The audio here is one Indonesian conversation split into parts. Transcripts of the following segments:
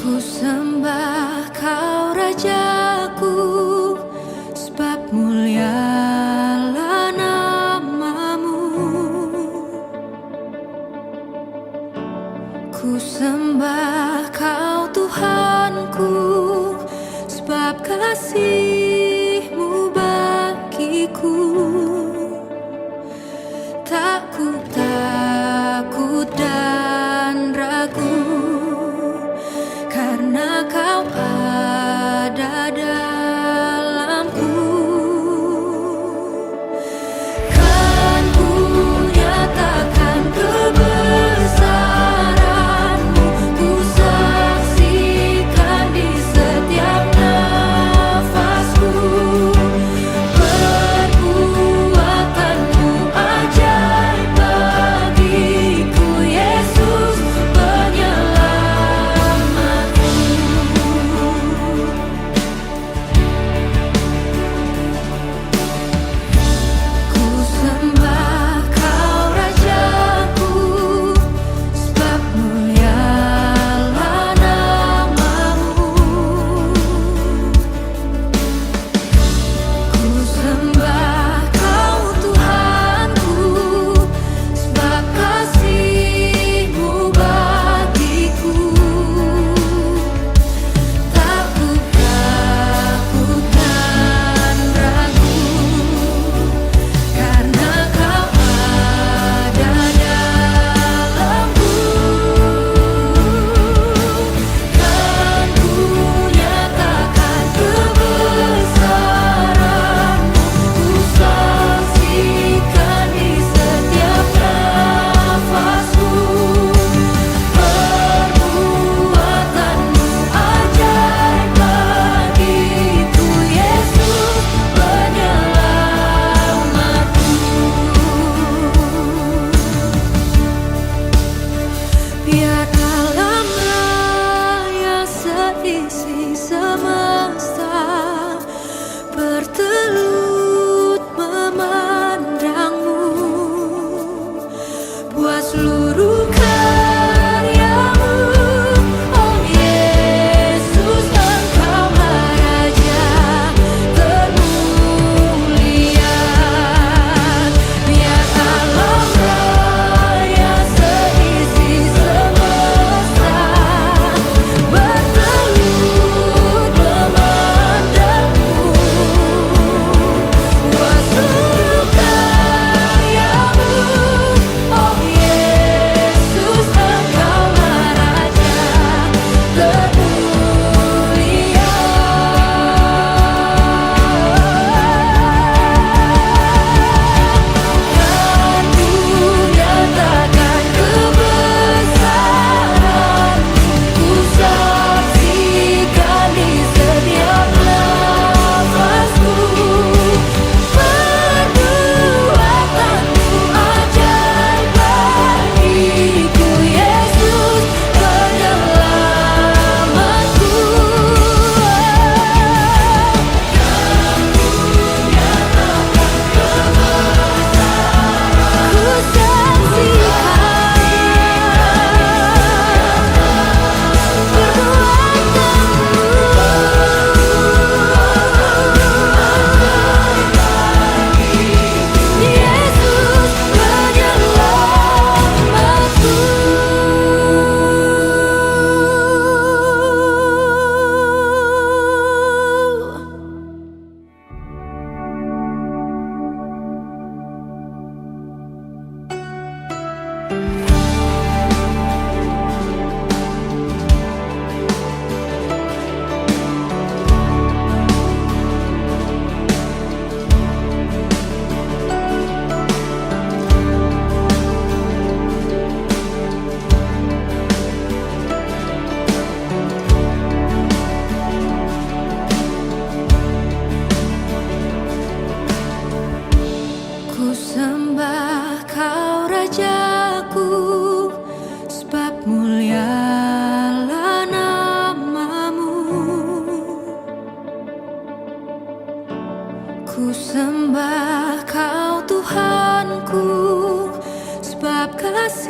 Ku sembah Kau Rajaku, sebab mulialah nama-Mu. Ku sembah Kau Tuhanku, sebab kasih-Mu bagiku. Tak ku takut dan ragu, karena Kau ada dalamku. Kan ku nyatakan kebesaran-Mu, ku saksikan di setiap nafasku. Perbuatan-Mu ajaib bagiku, Yesus penyelamatku.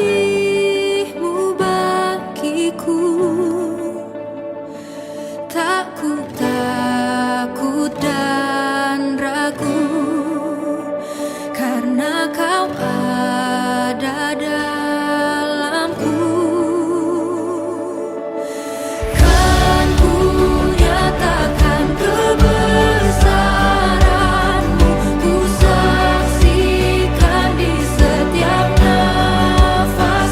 kasih-Mu bagiku. Tak ku takut dan ragu, karena Kau ada dalamku. Kan ku nyatakan kebesaran-Mu, ku saksikan di setiap nafasku.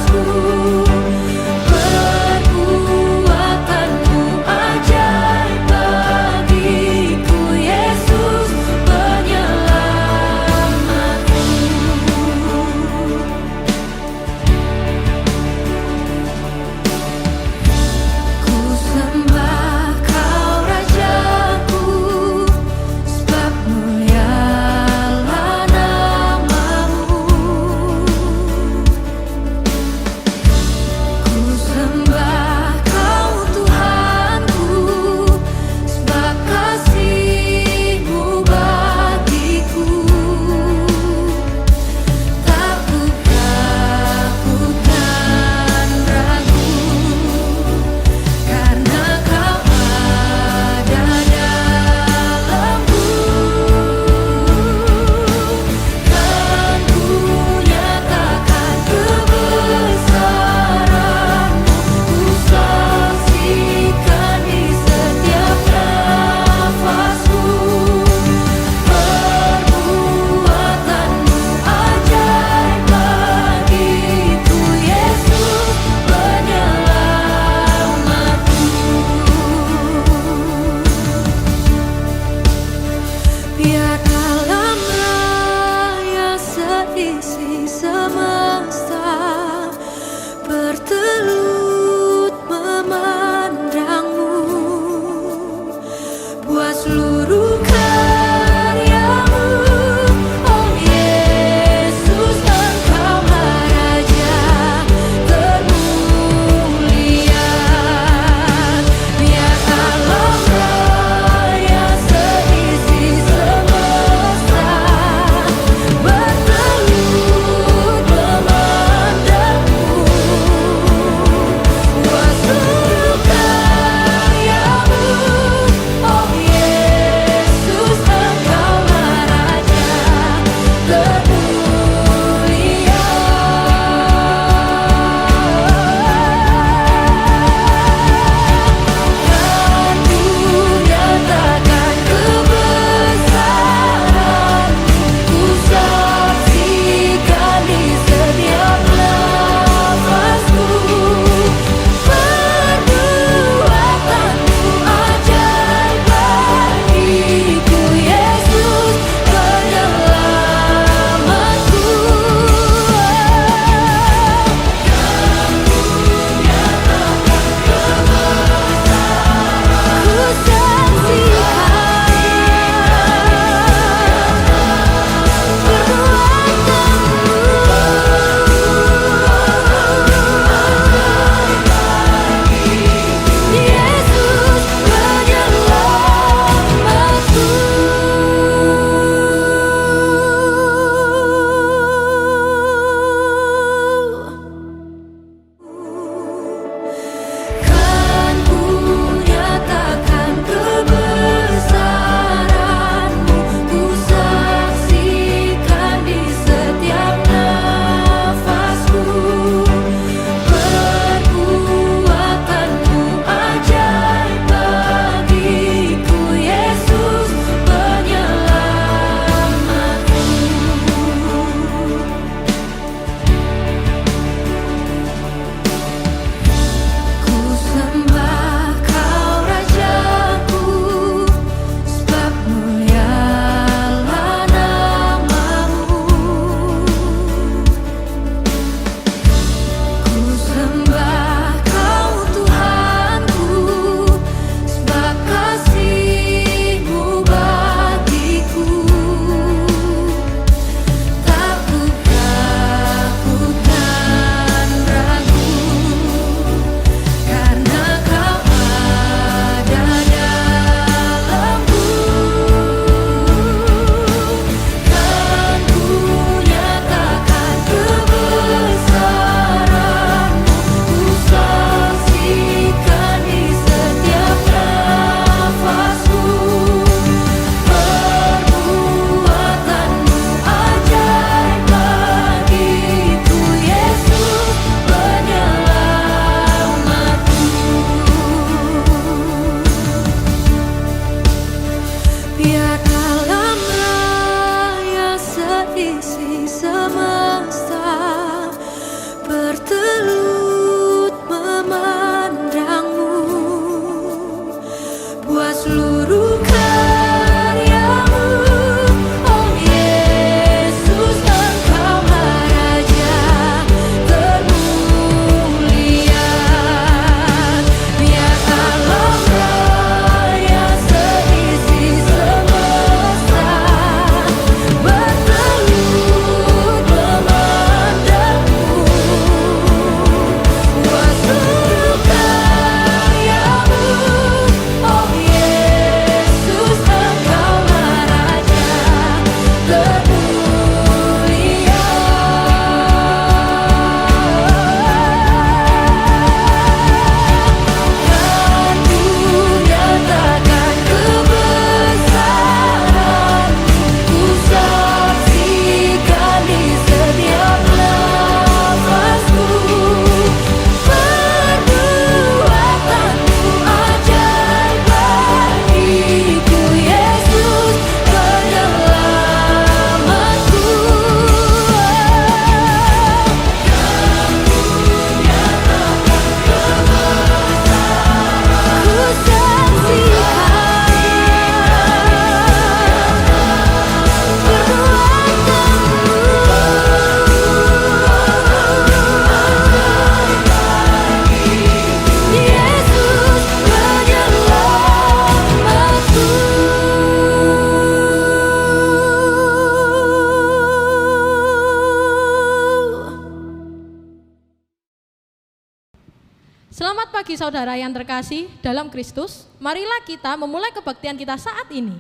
saudara yang terkasih dalam Kristus, marilah kita memulai kebaktian kita saat ini.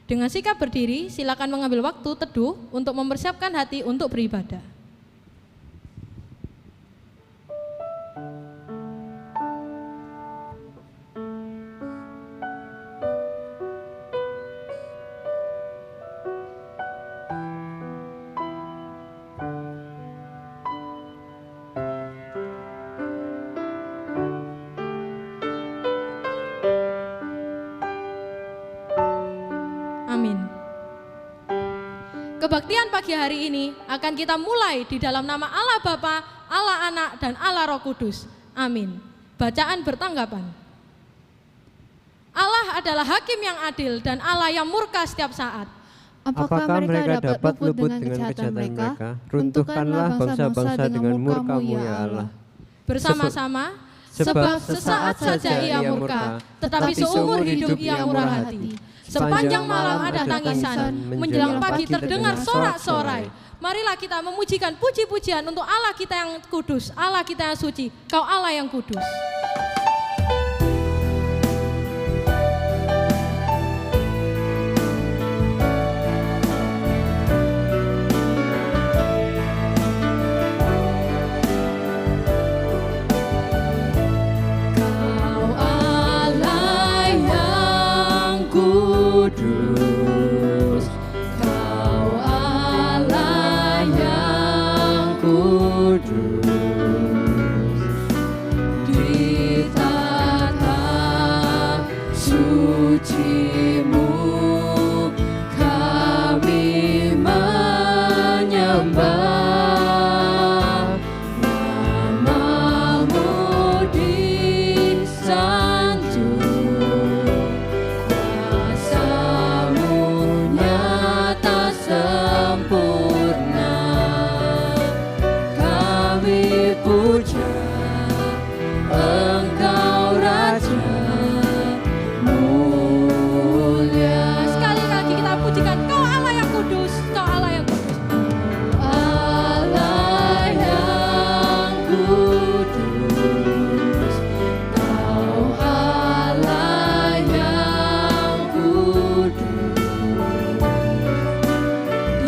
Dengan sikap berdiri, silakan mengambil waktu teduh untuk mempersiapkan hati untuk beribadah. Amin. Kebaktian pagi hari ini akan kita mulai di dalam nama Allah Bapa, Allah Anak, dan Allah Roh Kudus. Amin. Bacaan bertanggapan. Allah adalah hakim yang adil dan Allah yang murka setiap saat. Apakah mereka dapat luput dengan kejahatan mereka? Runtuhkanlah bangsa-bangsa dengan murka-Mu ya Allah. Bersama-sama, sebab sesaat saja ia murka, tetapi seumur hidup ia murah hati. Sepanjang malam ada tangisan, menjelang pagi terdengar sorak-sorai. Marilah kita memujikan puji-pujian untuk Allah kita yang kudus, Allah kita yang suci, Kau Allah yang kudus. Kudus, Kau Allah yang kudus, ditata suci-Mu kami menyembah, nama-Mu disanjung. Puja Engkau Raja mulia. Sekali lagi kita pujikan Kau Allah yang kudus, Kau Allah yang kudus. Allah yang kudus, Kau Allah yang kudus,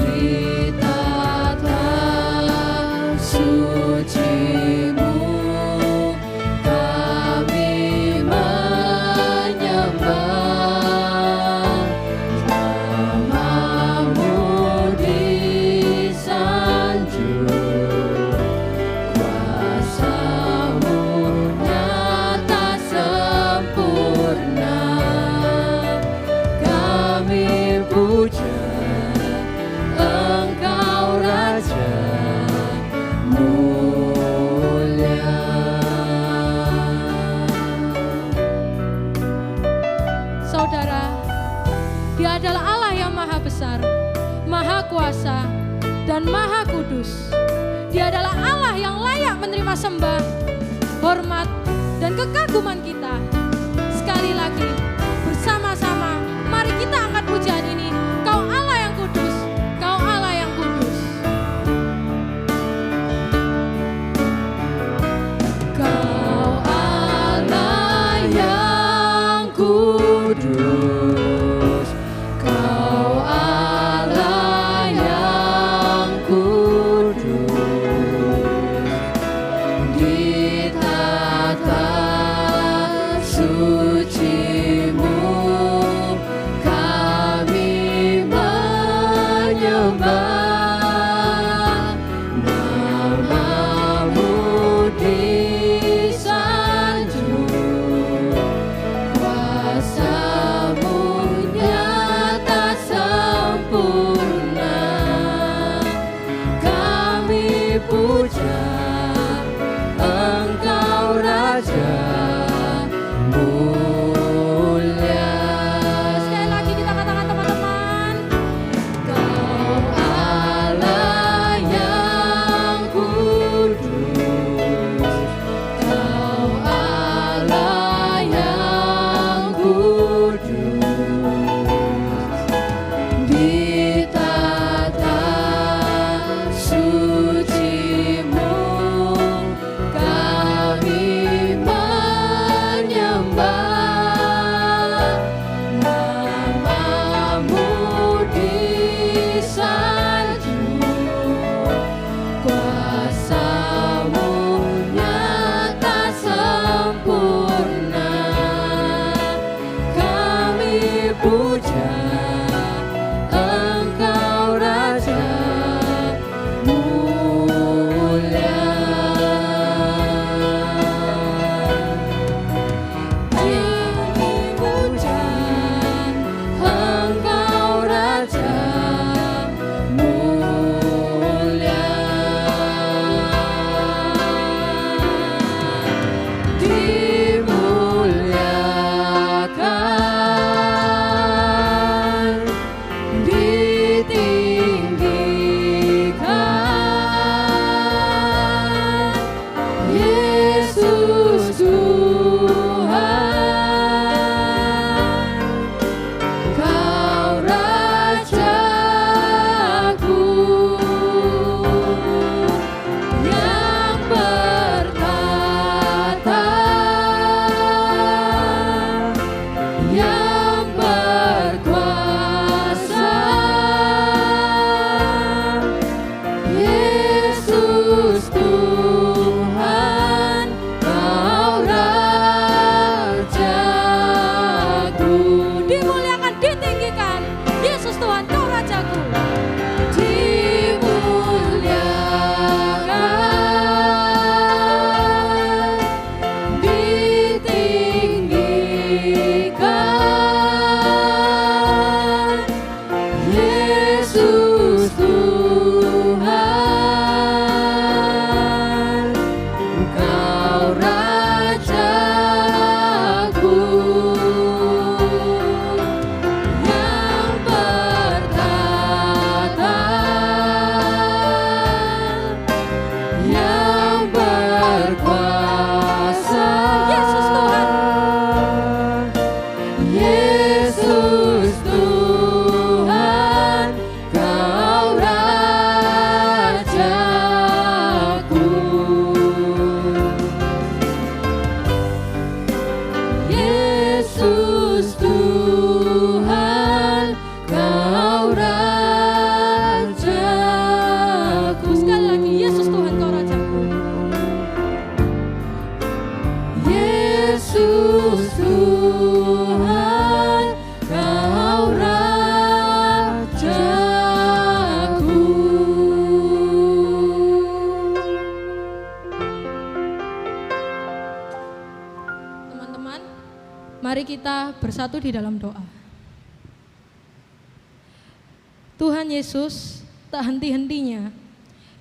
ditata suci-Mu kami menyembah, nama-Mu disanjung, kuasa-Mu nyata sempurna. Kami puja Engkau Raja mulia. Saudara, Dia adalah Allah yang maha besar, maha kuasa, dan maha kudus. Dia adalah Allah yang layak menerima sembah, hormat, dan kekaguman kita. Sekali lagi, bersama-sama, mari kita angkat pujian ini. Kau Allah yang kudus, Kau Allah yang kudus. Kau Allah yang kudus, Kau Allah yang kudus, ditata suci-Mu kami menyembah, nama-Mu disanjung, kuasa-Mu nyata sempurna. Kami puja Engkau Raja mulia. Sekali lagi kita katakan teman-teman. Kau Allah yang kudus, Kau Allah yang kudus, yang berkuasa. Yesus Tuhan, Kau Rajaku. Dimuliakan, ditinggikan. Yesus Tuhan, Kau Rajaku. Mari kita bersatu di dalam doa. Tuhan Yesus, tak henti-hentinya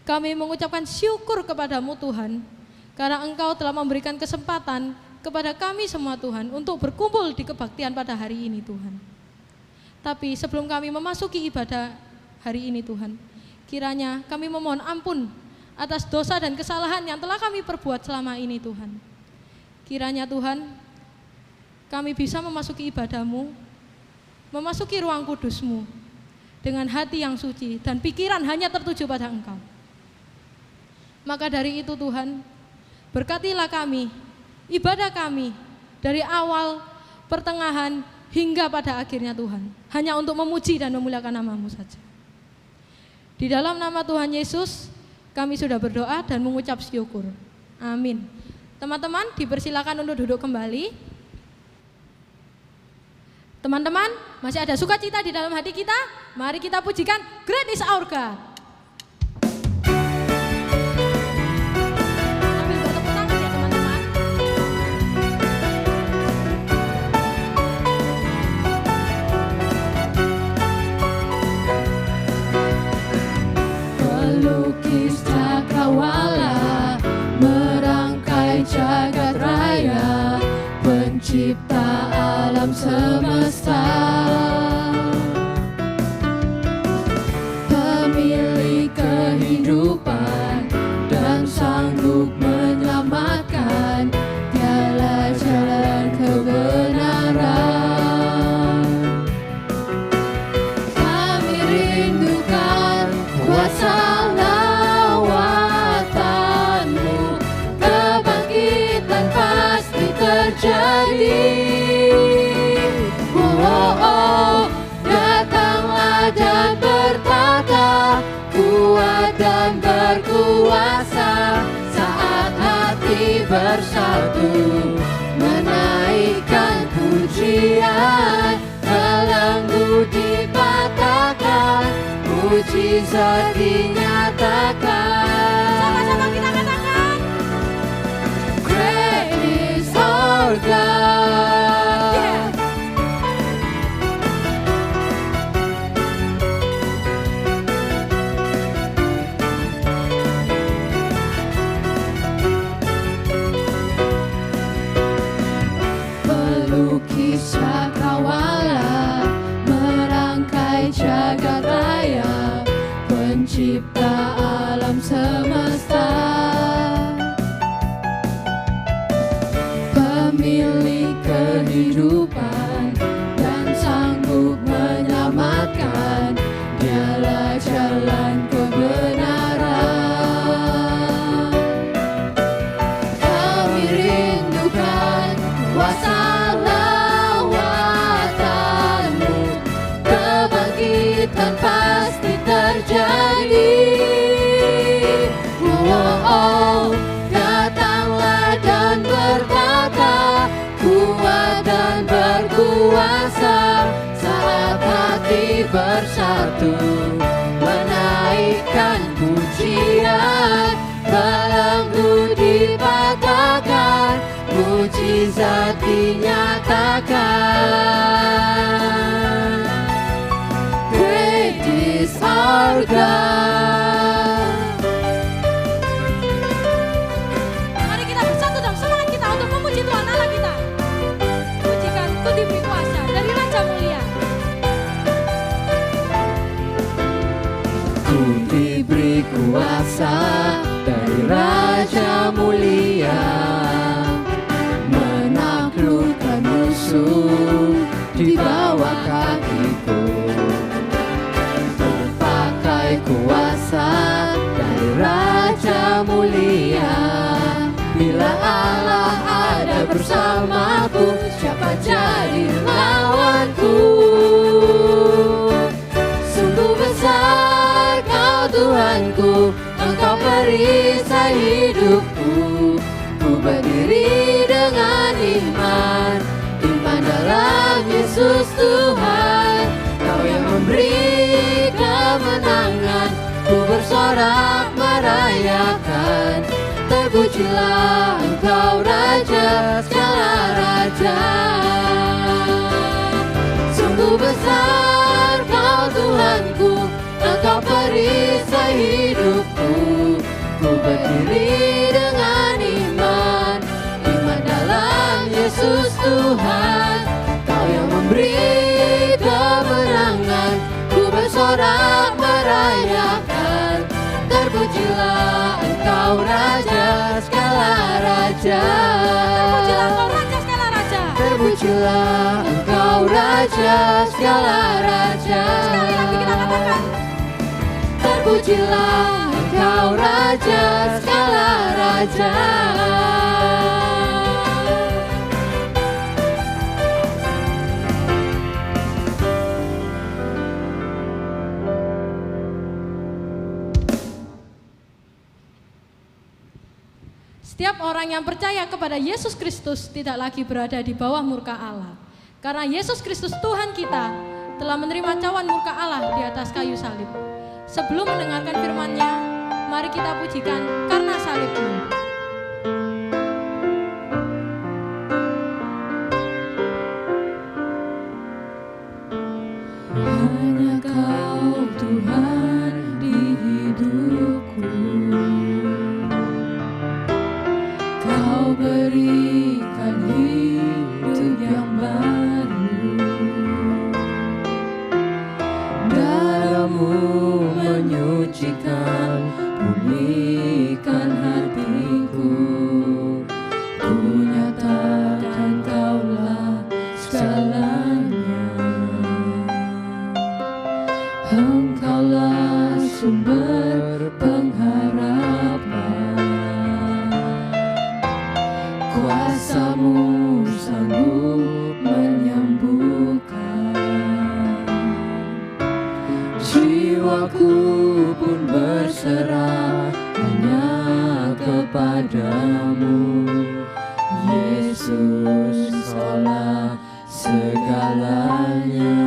kami mengucapkan syukur kepadamu Tuhan, karena Engkau telah memberikan kesempatan kepada kami semua Tuhan untuk berkumpul di kebaktian pada hari ini Tuhan. Tapi sebelum kami memasuki ibadah hari ini Tuhan, kiranya kami memohon ampun atas dosa dan kesalahan yang telah kami perbuat selama ini Tuhan. Kiranya Tuhan, kami bisa memasuki ibadah-Mu, memasuki ruang kudus-Mu dengan hati yang suci dan pikiran hanya tertuju pada Engkau. Maka dari itu Tuhan, berkatilah kami, ibadah kami dari awal, pertengahan, hingga pada akhirnya Tuhan, hanya untuk memuji dan memuliakan nama-Mu saja. Di dalam nama Tuhan Yesus, kami sudah berdoa dan mengucap syukur. Amin. Teman-teman dipersilakan untuk duduk kembali. Teman-teman, masih ada sukacita di dalam hati kita? Mari kita pujikan Great is our God. Sambil bertepuk tangan ya teman-teman. Pelukis cakrawala, merangkai jagat raya, pencipta alam semesta, pemilik kehidupan dan sanggup menyelamatkan, dialah jalan kebenaran. Kami rindukan kuasa lawatan-Mu, kebangkitan pasti terjadi. Datanglah dan bertata, kuat dan berkuasa, saat hati bersatu menaikkan pujian, belenggu dipatahkan, mujizat dinyatakan. Sama-sama kita katakan, Great is our God. Pelukis cakrawala, merangkai jagat raya, pencipta alam semesta, kuasa saat hati bersatu menaikkan pujian, belenggu dipatahkan, mujizat dinyatakan. Great is our God. Mari kita bersatu dalam semangat kita untuk memuji Tuhan Allah kita. Pujikan, ku diberi kuasa dari Raja Mulia. Ku diberi kuasa dari Raja Mulia, menaklukkan musuh di bawah kakiku. Berpakai kuasa dari Raja Mulia, bila Allah ada bersamaku, siapa jadi lawanku? Sungguh besar Kau Tuhanku, Engkau perisai hidupku. Ku berdiri dengan iman, iman dalam Yesus Tuhan. Kau yang memberi kemenangan, ku bersorak merayakan. Terpujilah Engkau Raja segala raja. Sungguh besar Kau Tuhanku, Engkau perisai hidupku. Ku berdiri dengan iman, iman dalam Yesus Tuhan. Kau yang memberi kemenangan, ku bersorak merayakan. Terpujilah Engkau Raja segala raja. Terpujilah Engkau Raja segala raja. Terpujilah Engkau Raja segala raja. Sekali lagi kita katakan. Terpujilah Engkau Raja segala raja. Setiap orang yang percaya kepada Yesus Kristus tidak lagi berada di bawah murka Allah. Karena Yesus Kristus Tuhan kita telah menerima cawan murka Allah di atas kayu salib. Sebelum mendengarkan firman-Nya, mari kita pujikan karena salib-Mu. Hanya Kau Tuhan di hidupku. Kau berikan hidup yang baru. Darah-Mu menyucikan, pulihkan hatiku. Ku nyatakan Kaulah segalanya. Engkaulah sumber pengharapan. Kuasa-Mu sanggup menyembuhkan. Jiwaku pun berserah hanya kepadamu. Yesus, Kaulah segalanya.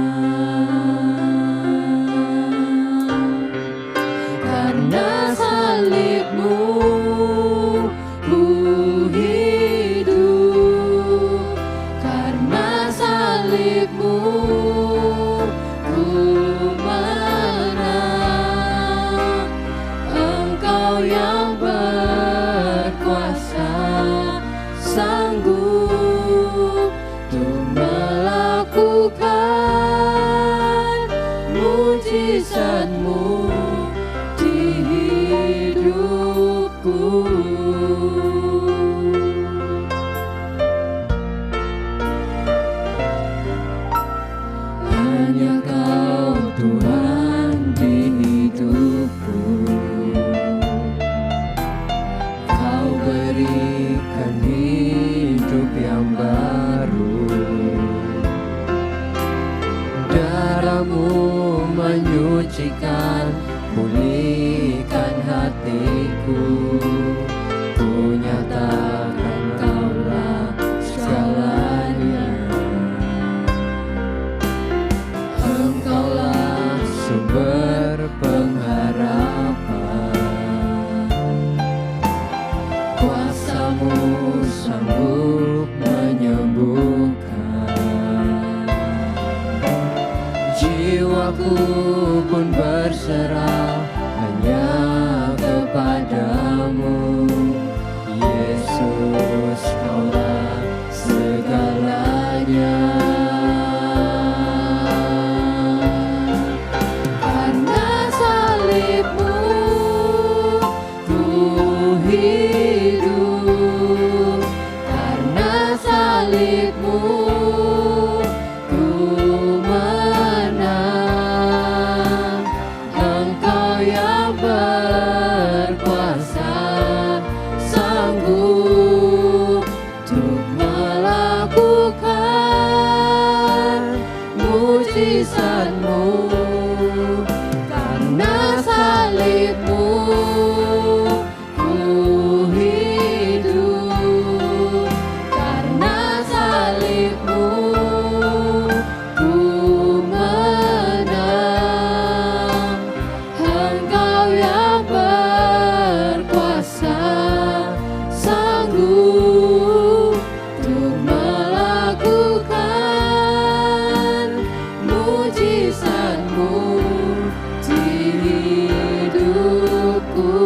Karena salib-Mu ku hidup. Karena salib-Mu ku menang. Engkau yang berkuasa, sanggup untuk melakukan mujizat-Mu di hidupku. Hanya Kau Tuhan di hidupku. Kau berikan hidup yang baru. Darah-Mu menyucikan, pulihkan hatiku. Ku nyatakan Kaulah segalanya. jiwaku pun berserah hanya kepadamu. Yesus, Kaulah segalanya. Karena salibmu ku hidup, karena salibmu ku menang. Engkau yang berkuasa, sanggup untuk melakukan mujizat-Mu. Karena salibmu ku hidup, karena salibmu ku menang. Engkau yang berkuasa, sanggup untuk melakukan mujizat-Mu di hidupku.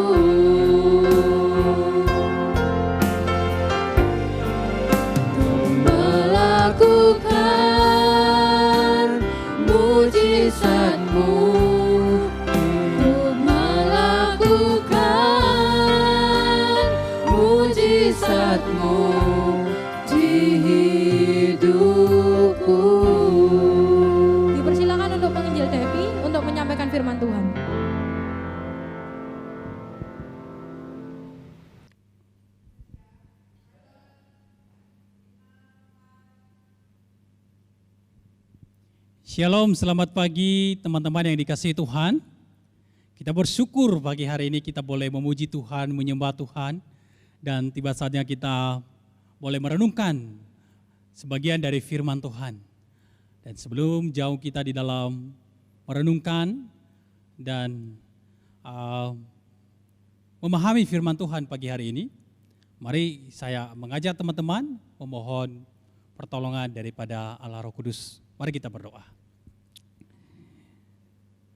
Untuk melakukan mujizat-Mu, untuk melakukan mujizat-Mu di hidupku. Dipersilakan untuk penginjil Devi untuk menyampaikan firman Tuhan. Shalom, selamat pagi teman-teman yang dikasihi Tuhan. Kita bersyukur pagi hari ini kita boleh memuji Tuhan, menyembah Tuhan. Dan tiba saatnya kita boleh merenungkan sebagian dari firman Tuhan. Dan sebelum jauh kita di dalam merenungkan dan memahami firman Tuhan pagi hari ini, mari saya mengajak teman-teman memohon pertolongan daripada Allah Roh Kudus. Mari kita berdoa.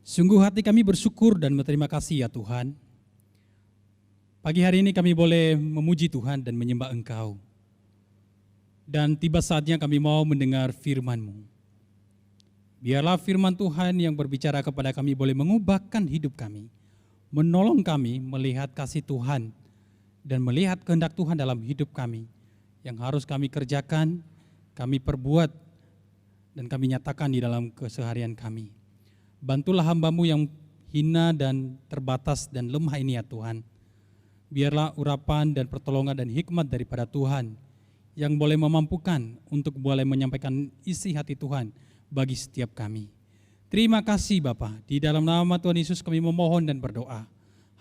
Sungguh hati kami bersyukur dan berterima kasih ya Tuhan. Pagi hari ini kami boleh memuji Tuhan dan menyembah Engkau. Dan tiba saatnya kami mau mendengar firman-Mu. Biarlah firman Tuhan yang berbicara kepada kami boleh mengubahkan hidup kami. Menolong kami melihat kasih Tuhan dan melihat kehendak Tuhan dalam hidup kami. Yang harus kami kerjakan, kami perbuat dan kami nyatakan di dalam keseharian kami. Bantulah hamba-Mu yang hina dan terbatas dan lemah ini ya Tuhan. Biarlah urapan dan pertolongan dan hikmat daripada Tuhan yang boleh memampukan untuk boleh menyampaikan isi hati Tuhan bagi setiap kami. Terima kasih Bapa. Di dalam nama Tuhan Yesus kami memohon dan berdoa.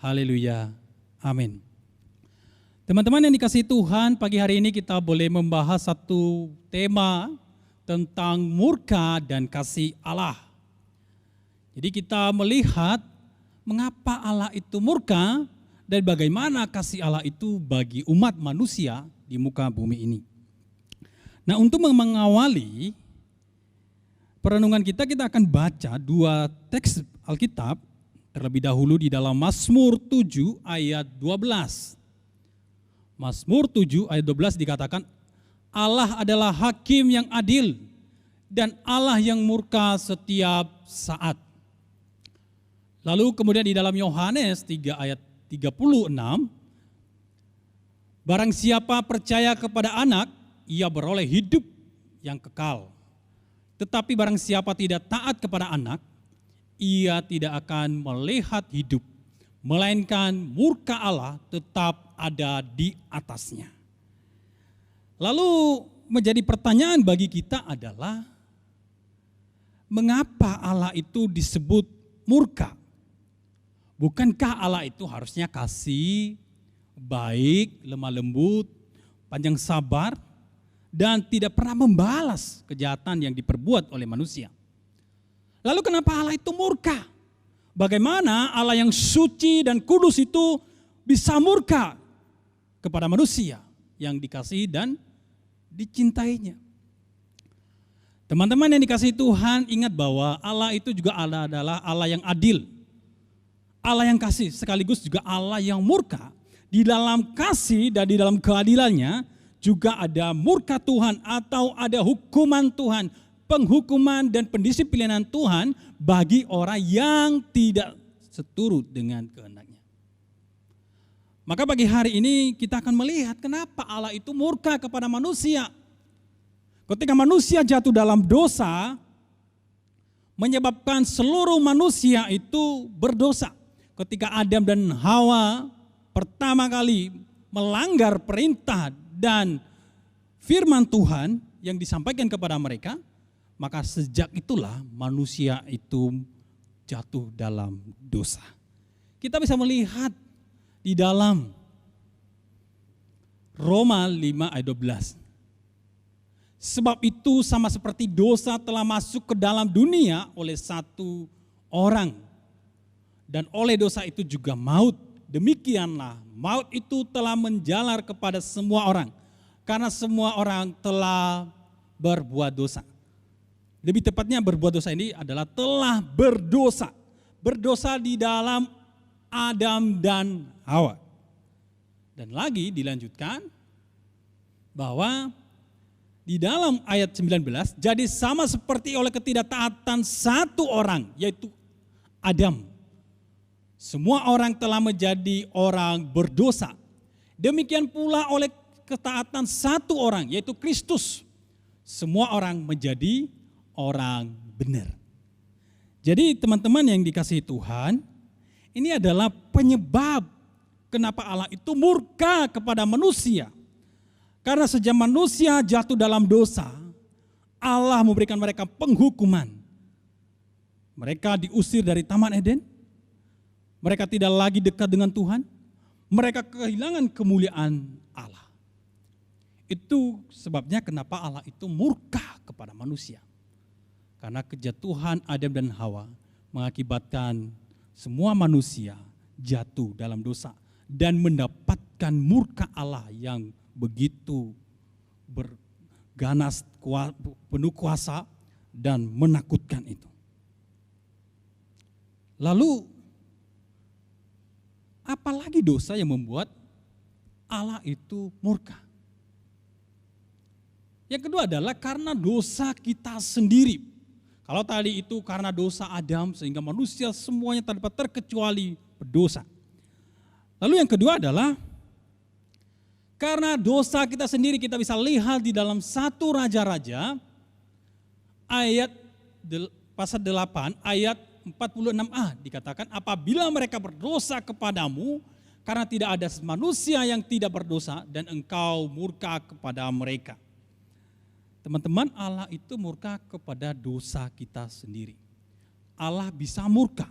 Haleluya. Amin. Teman-teman yang dikasihi Tuhan, pagi hari ini kita boleh membahas satu tema tentang murka dan kasih Allah. Jadi kita melihat mengapa Allah itu murka dan bagaimana kasih Allah itu bagi umat manusia di muka bumi ini. Nah, untuk mengawali perenungan kita akan baca dua teks Alkitab terlebih dahulu di dalam Mazmur 7 ayat 12. Mazmur 7 ayat 12 dikatakan, Allah adalah hakim yang adil dan Allah yang murka setiap saat. Lalu kemudian di dalam Yohanes 3 ayat 36, barang siapa percaya kepada anak, ia beroleh hidup yang kekal. Tetapi barang siapa tidak taat kepada anak, ia tidak akan melihat hidup, melainkan murka Allah tetap ada di atasnya. Lalu menjadi pertanyaan bagi kita adalah, mengapa Allah itu disebut murka? Bukankah Allah itu harusnya kasih, baik, lemah lembut, panjang sabar, dan tidak pernah membalas kejahatan yang diperbuat oleh manusia? Lalu kenapa Allah itu murka? Bagaimana Allah yang suci dan kudus itu bisa murka kepada manusia yang dikasihi dan dicintainya? Teman-teman yang dikasihi Tuhan, ingat bahwa Allah itu juga adalah Allah yang adil. Allah yang kasih sekaligus juga Allah yang murka. Di dalam kasih dan di dalam keadilannya juga ada murka Tuhan atau ada hukuman Tuhan, penghukuman dan pendisiplinan Tuhan bagi orang yang tidak seturut dengan kehendaknya. Maka pagi hari ini kita akan melihat kenapa Allah itu murka kepada manusia. Ketika manusia jatuh dalam dosa, menyebabkan seluruh manusia itu berdosa. Ketika Adam dan Hawa pertama kali melanggar perintah dan firman Tuhan yang disampaikan kepada mereka, maka sejak itulah manusia itu jatuh dalam dosa. Kita bisa melihat di dalam Roma 5 ayat 12. Sebab itu sama seperti dosa telah masuk ke dalam dunia oleh satu orang. Dan oleh dosa itu juga maut. Demikianlah maut itu telah menjalar kepada semua orang. Karena semua orang telah berbuat dosa. Lebih tepatnya berbuat dosa ini adalah telah berdosa. Berdosa di dalam Adam dan Hawa. Dan lagi dilanjutkan bahwa di dalam ayat 19, jadi sama seperti oleh ketidaktaatan satu orang, yaitu Adam. Semua orang telah menjadi orang berdosa. Demikian pula oleh ketaatan satu orang, yaitu Kristus. Semua orang menjadi orang benar. Jadi teman-teman yang dikasihi Tuhan, ini adalah penyebab kenapa Allah itu murka kepada manusia. Karena sejak manusia jatuh dalam dosa, Allah memberikan mereka penghukuman. Mereka diusir dari Taman Eden. Mereka tidak lagi dekat dengan Tuhan. Mereka kehilangan kemuliaan Allah. Itu sebabnya kenapa Allah itu murka kepada manusia. Karena kejatuhan Adam dan Hawa mengakibatkan semua manusia jatuh dalam dosa dan mendapatkan murka Allah yang begitu berganas, penuh kuasa dan menakutkan itu. Lalu apalagi dosa yang membuat Allah itu murka? Yang kedua adalah karena dosa kita sendiri. Kalau tadi itu karena dosa Adam sehingga manusia semuanya tanpa terkecuali berdosa. Lalu yang kedua adalah karena dosa kita sendiri. Kita bisa lihat di dalam 1 Raja-Raja ayat pasal 8 ayat 46a dikatakan, apabila mereka berdosa kepadamu karena tidak ada manusia yang tidak berdosa dan engkau murka kepada mereka. Teman-teman, Allah itu murka kepada dosa kita sendiri. Allah bisa murka.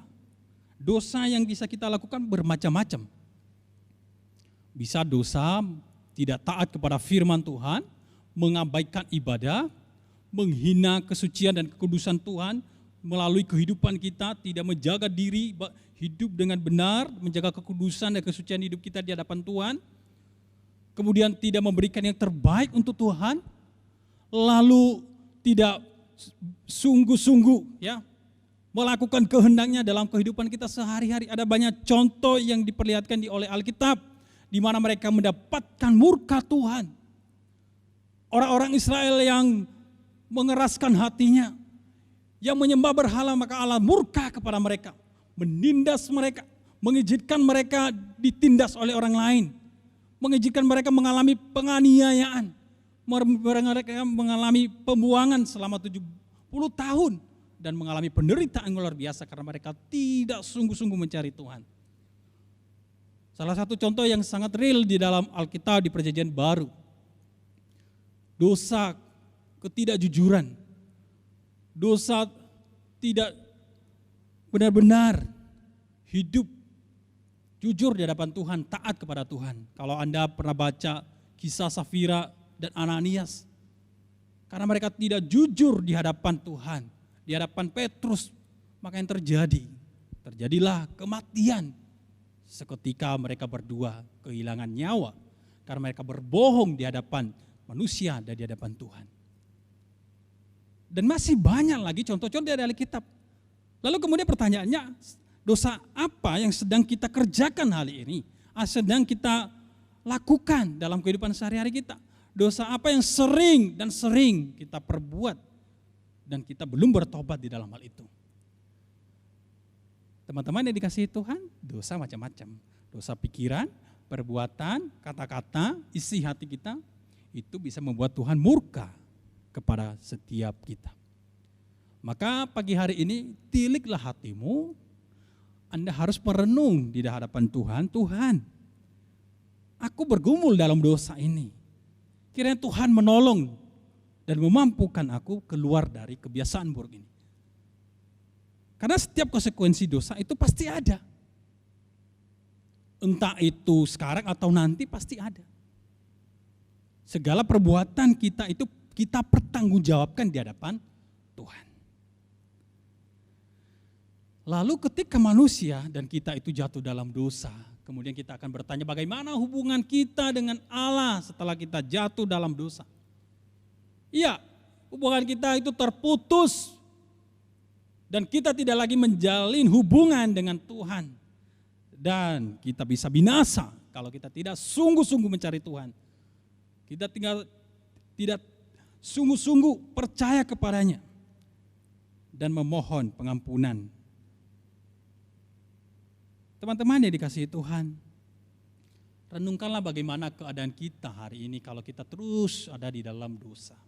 Dosa yang bisa kita lakukan bermacam-macam. Bisa dosa tidak taat kepada firman Tuhan, mengabaikan ibadah, menghina kesucian dan kekudusan Tuhan, melalui kehidupan kita tidak menjaga diri, hidup dengan benar, menjaga kekudusan dan kesucian hidup kita di hadapan Tuhan. Kemudian tidak memberikan yang terbaik untuk Tuhan, lalu tidak sungguh-sungguh ya melakukan kehendaknya dalam kehidupan kita sehari-hari. Ada banyak contoh yang diperlihatkan oleh Alkitab di mana mereka mendapatkan murka Tuhan. Orang-orang Israel yang mengeraskan hatinya, yang menyembah berhala, maka Allah murka kepada mereka, menindas mereka, mengizinkan mereka ditindas oleh orang lain, mengizinkan mereka mengalami penganiayaan, mereka mengalami pembuangan selama 70 tahun dan mengalami penderitaan yang luar biasa karena mereka tidak sungguh-sungguh mencari Tuhan. Salah satu contoh yang sangat real di dalam Alkitab di Perjanjian Baru, dosa ketidakjujuran, dosa tidak benar-benar hidup jujur di hadapan Tuhan, taat kepada Tuhan. Kalau Anda pernah baca kisah Safira dan Ananias, karena mereka tidak jujur di hadapan Tuhan, di hadapan Petrus, maka yang terjadilah kematian. Seketika mereka berdua kehilangan nyawa karena mereka berbohong di hadapan manusia dan di hadapan Tuhan. Dan masih banyak lagi contoh-contoh dari Alkitab. Lalu kemudian pertanyaannya, dosa apa yang sedang kita kerjakan hari ini? Sedang kita lakukan dalam kehidupan sehari-hari kita? Dosa apa yang sering kita perbuat dan kita belum bertobat di dalam hal itu? Teman-teman yang dikasihi Tuhan, dosa macam-macam. Dosa pikiran, perbuatan, kata-kata, isi hati kita, itu bisa membuat Tuhan murka kepada setiap kita. Maka pagi hari ini tiliklah hatimu, Anda harus merenung di hadapan Tuhan. Tuhan, aku bergumul dalam dosa ini. Kiranya Tuhan menolong dan memampukan aku keluar dari kebiasaan buruk ini. Karena setiap konsekuensi dosa itu pasti ada. Entah itu sekarang atau nanti pasti ada. Segala perbuatan kita itu kita pertanggungjawabkan di hadapan Tuhan. Lalu ketika manusia dan kita itu jatuh dalam dosa, kemudian kita akan bertanya bagaimana hubungan kita dengan Allah setelah kita jatuh dalam dosa. Iya, hubungan kita itu terputus dan kita tidak lagi menjalin hubungan dengan Tuhan. Dan kita bisa binasa kalau kita tidak sungguh-sungguh mencari Tuhan. Kita tidak sungguh-sungguh percaya kepadanya dan memohon pengampunan. Teman-teman yang dikasihi Tuhan, renungkanlah bagaimana keadaan kita hari ini kalau kita terus ada di dalam dosa.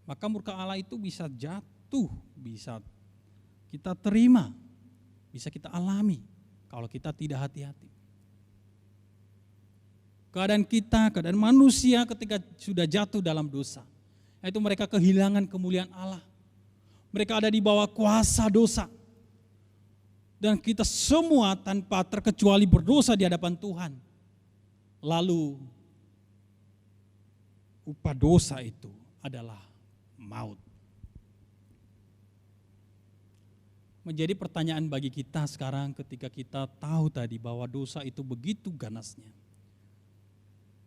Maka murka Allah itu bisa jatuh, bisa kita terima, bisa kita alami kalau kita tidak hati-hati. Keadaan kita, keadaan manusia ketika sudah jatuh dalam dosa, yaitu mereka kehilangan kemuliaan Allah. Mereka ada di bawah kuasa dosa. Dan kita semua tanpa terkecuali berdosa di hadapan Tuhan. Lalu upah dosa itu adalah maut. Menjadi pertanyaan bagi kita sekarang ketika kita tahu tadi bahwa dosa itu begitu ganasnya.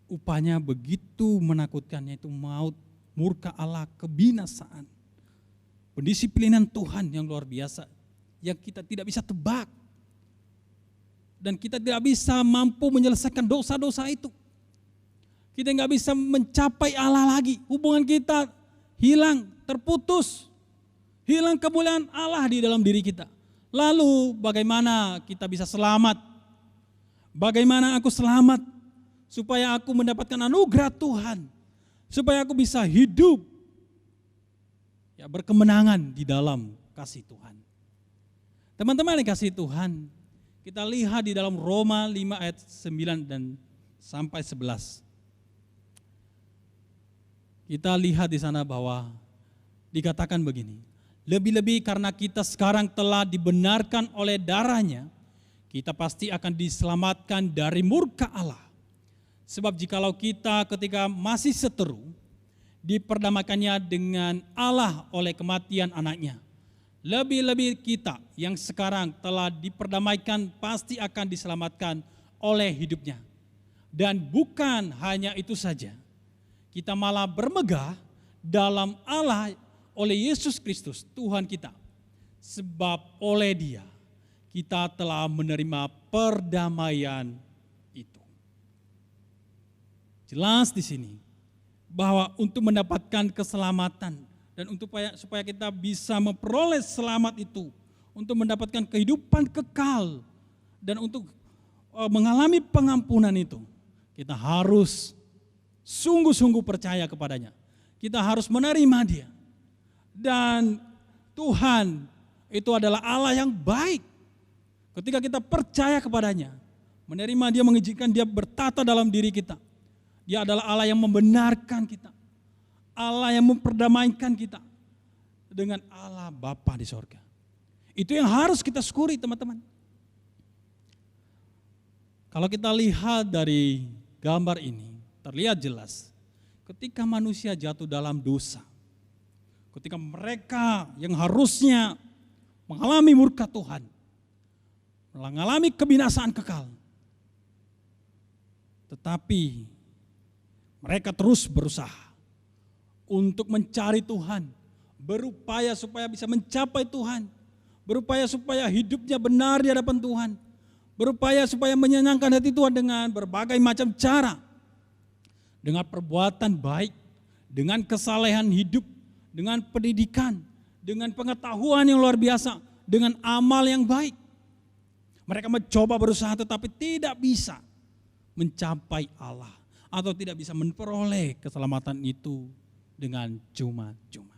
Upahnya begitu menakutkannya, itu maut, murka Allah, kebinasaan. Pendisiplinan Tuhan yang luar biasa, yang kita tidak bisa tebak. Dan kita tidak bisa mampu menyelesaikan dosa-dosa itu. Kita nggak bisa mencapai Allah lagi. Hubungan kita hilang, terputus. Hilang kemuliaan Allah di dalam diri kita. Lalu bagaimana kita bisa selamat? Bagaimana aku selamat? Supaya aku mendapatkan anugerah Tuhan. Supaya aku bisa hidup ya, berkemenangan di dalam kasih Tuhan. Teman-teman yang kasih Tuhan, kita lihat di dalam Roma 5 ayat 9 dan sampai 11. Kita lihat di sana bahwa dikatakan begini, lebih-lebih karena kita sekarang telah dibenarkan oleh darahnya, kita pasti akan diselamatkan dari murka Allah. Sebab jikalau kita ketika masih seteru, diperdamaikannya dengan Allah oleh kematian anaknya. Lebih-lebih kita yang sekarang telah diperdamaikan pasti akan diselamatkan oleh hidupnya. Dan bukan hanya itu saja, kita malah bermegah dalam Allah oleh Yesus Kristus Tuhan kita. Sebab oleh Dia kita telah menerima perdamaian itu. Jelas di sini bahwa untuk mendapatkan keselamatan dan untuk supaya kita bisa memperoleh selamat itu, untuk mendapatkan kehidupan kekal dan untuk mengalami pengampunan itu, kita harus sungguh-sungguh percaya kepadanya. Kita harus menerima Dia. Dan Tuhan itu adalah Allah yang baik. Ketika kita percaya kepadanya, menerima Dia, mengizinkan Dia bertata dalam diri kita. Dia adalah Allah yang membenarkan kita. Allah yang memperdamaikan kita dengan Allah Bapa di sorga. Itu yang harus kita syukuri, teman-teman. Kalau kita lihat dari gambar ini, terlihat jelas ketika manusia jatuh dalam dosa, ketika mereka yang harusnya mengalami murka Tuhan, mengalami kebinasaan kekal, tetapi mereka terus berusaha untuk mencari Tuhan, berupaya supaya bisa mencapai Tuhan, berupaya supaya hidupnya benar di hadapan Tuhan, berupaya supaya menyenangkan hati Tuhan dengan berbagai macam cara, dengan perbuatan baik, dengan kesalehan hidup, dengan pendidikan, dengan pengetahuan yang luar biasa, dengan amal yang baik. Mereka mencoba berusaha tetapi tidak bisa mencapai Allah atau tidak bisa memperoleh keselamatan itu dengan cuma-cuma.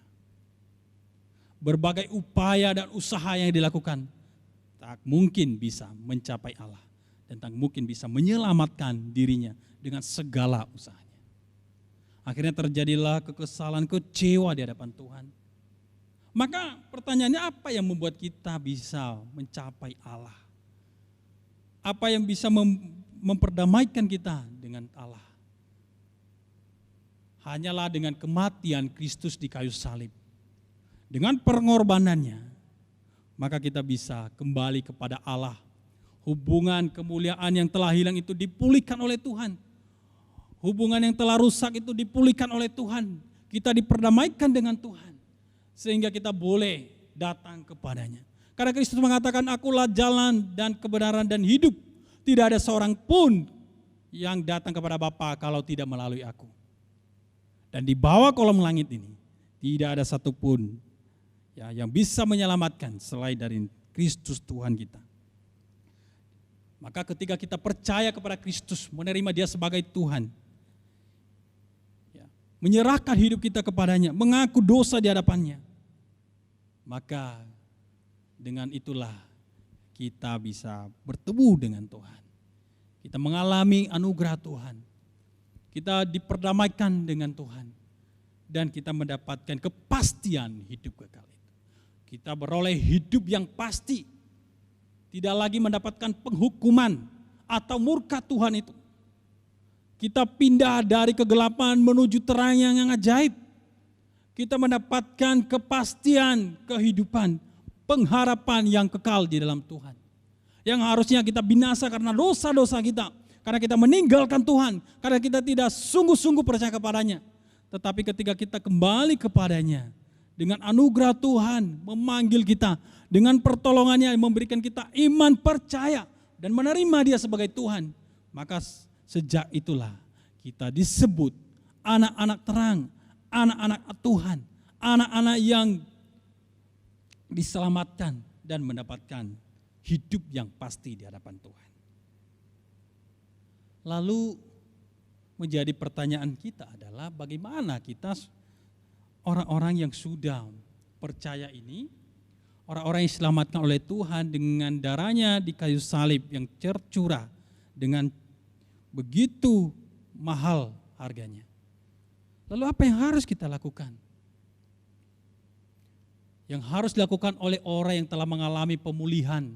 Berbagai upaya dan usaha yang dilakukan tak mungkin bisa mencapai Allah dan tak mungkin bisa menyelamatkan dirinya dengan segala usahanya. Akhirnya terjadilah kekesalan, kecewa di hadapan Tuhan. Maka pertanyaannya, apa yang membuat kita bisa mencapai Allah? Apa yang bisa memperdamaikan kita dengan Allah? Hanyalah dengan kematian Kristus di kayu salib. Dengan pengorbanannya, maka kita bisa kembali kepada Allah. Hubungan kemuliaan yang telah hilang itu dipulihkan oleh Tuhan. Hubungan yang telah rusak itu dipulihkan oleh Tuhan. Kita diperdamaikan dengan Tuhan. Sehingga kita boleh datang kepadanya. Karena Kristus mengatakan, akulah jalan dan kebenaran dan hidup. Tidak ada seorang pun yang datang kepada Bapa kalau tidak melalui aku. Dan di bawah kolom langit ini, tidak ada satupun yang bisa menyelamatkan selain dari Kristus Tuhan kita. Maka ketika kita percaya kepada Kristus, menerima Dia sebagai Tuhan, menyerahkan hidup kita kepadanya, mengaku dosa di hadapannya, maka dengan itulah kita bisa bertemu dengan Tuhan. Kita mengalami anugerah Tuhan. Kita diperdamaikan dengan Tuhan. Dan kita mendapatkan kepastian hidup kekal itu. Kita beroleh hidup yang pasti. Tidak lagi mendapatkan penghukuman atau murka Tuhan itu. Kita pindah dari kegelapan menuju terang yang ajaib. Kita mendapatkan kepastian kehidupan, pengharapan yang kekal di dalam Tuhan. Yang harusnya kita binasa karena dosa-dosa kita. Karena kita meninggalkan Tuhan. Karena kita tidak sungguh-sungguh percaya kepadanya. Tetapi ketika kita kembali kepadanya, dengan anugerah Tuhan memanggil kita, dengan pertolongannya memberikan kita iman percaya dan menerima Dia sebagai Tuhan. Maka sejak itulah kita disebut anak-anak terang, anak-anak Tuhan, anak-anak yang diselamatkan dan mendapatkan hidup yang pasti di hadapan Tuhan. Lalu menjadi pertanyaan kita adalah bagaimana kita orang-orang yang sudah percaya ini, orang-orang yang diselamatkan oleh Tuhan dengan darahnya di kayu salib yang tercurah dengan begitu mahal harganya. Lalu apa yang harus kita lakukan? Yang harus dilakukan oleh orang yang telah mengalami pemulihan,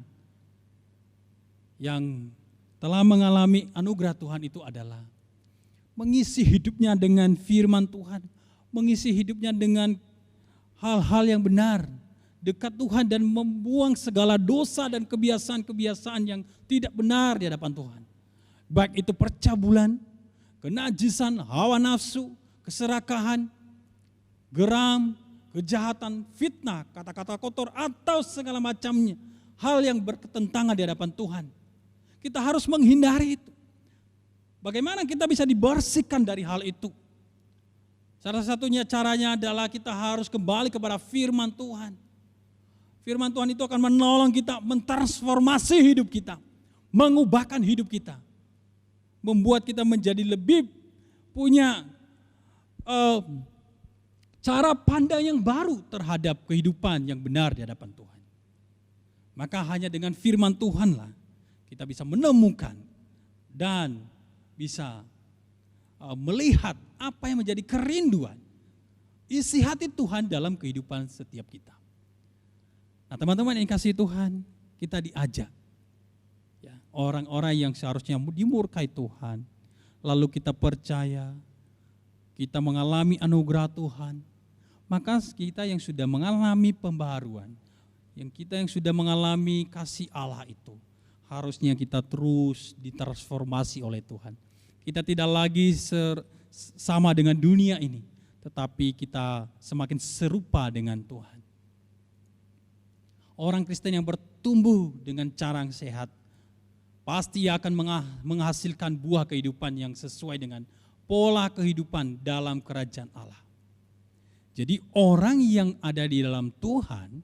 yang telah mengalami anugerah Tuhan itu adalah mengisi hidupnya dengan firman Tuhan, mengisi hidupnya dengan hal-hal yang benar, dekat Tuhan dan membuang segala dosa dan kebiasaan-kebiasaan yang tidak benar di hadapan Tuhan. Baik itu percabulan, kenajisan, hawa nafsu, keserakahan, geram, kejahatan, fitnah, kata-kata kotor atau segala macamnya hal yang bertentangan di hadapan Tuhan. Kita harus menghindari itu. Bagaimana kita bisa dibersihkan dari hal itu? Salah satunya caranya adalah kita harus kembali kepada firman Tuhan. Firman Tuhan itu akan menolong kita mentransformasi hidup kita, mengubahkan hidup kita, membuat kita menjadi lebih punya cara pandang yang baru terhadap kehidupan yang benar di hadapan Tuhan. Maka hanya dengan firman Tuhanlah kita bisa menemukan dan bisa melihat apa yang menjadi kerinduan isi hati Tuhan dalam kehidupan setiap kita. Nah, teman-teman yang kasih Tuhan, kita diajak ya, orang-orang yang seharusnya dimurkai Tuhan, lalu kita percaya, kita mengalami anugerah Tuhan, maka kita yang sudah mengalami pembaharuan, kita yang sudah mengalami kasih Allah itu, harusnya kita terus ditransformasi oleh Tuhan. Kita tidak lagi sama dengan dunia ini, tetapi kita semakin serupa dengan Tuhan. Orang Kristen yang bertumbuh dengan cara yang sehat pasti akan menghasilkan buah kehidupan yang sesuai dengan pola kehidupan dalam kerajaan Allah. Jadi orang yang ada di dalam Tuhan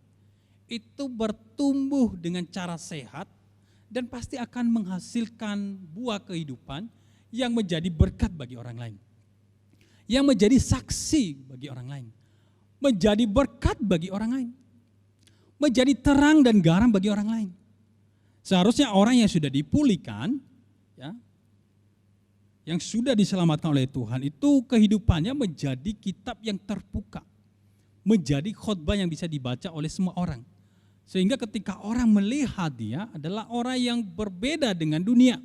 itu bertumbuh dengan cara sehat dan pasti akan menghasilkan buah kehidupan yang menjadi berkat bagi orang lain. Yang menjadi saksi bagi orang lain. Menjadi berkat bagi orang lain. Menjadi terang dan garam bagi orang lain. Seharusnya orang yang sudah dipulihkan, ya, yang sudah diselamatkan oleh Tuhan, itu kehidupannya menjadi kitab yang terbuka. Menjadi khotbah yang bisa dibaca oleh semua orang. Sehingga ketika orang melihat dia adalah orang yang berbeda dengan dunia.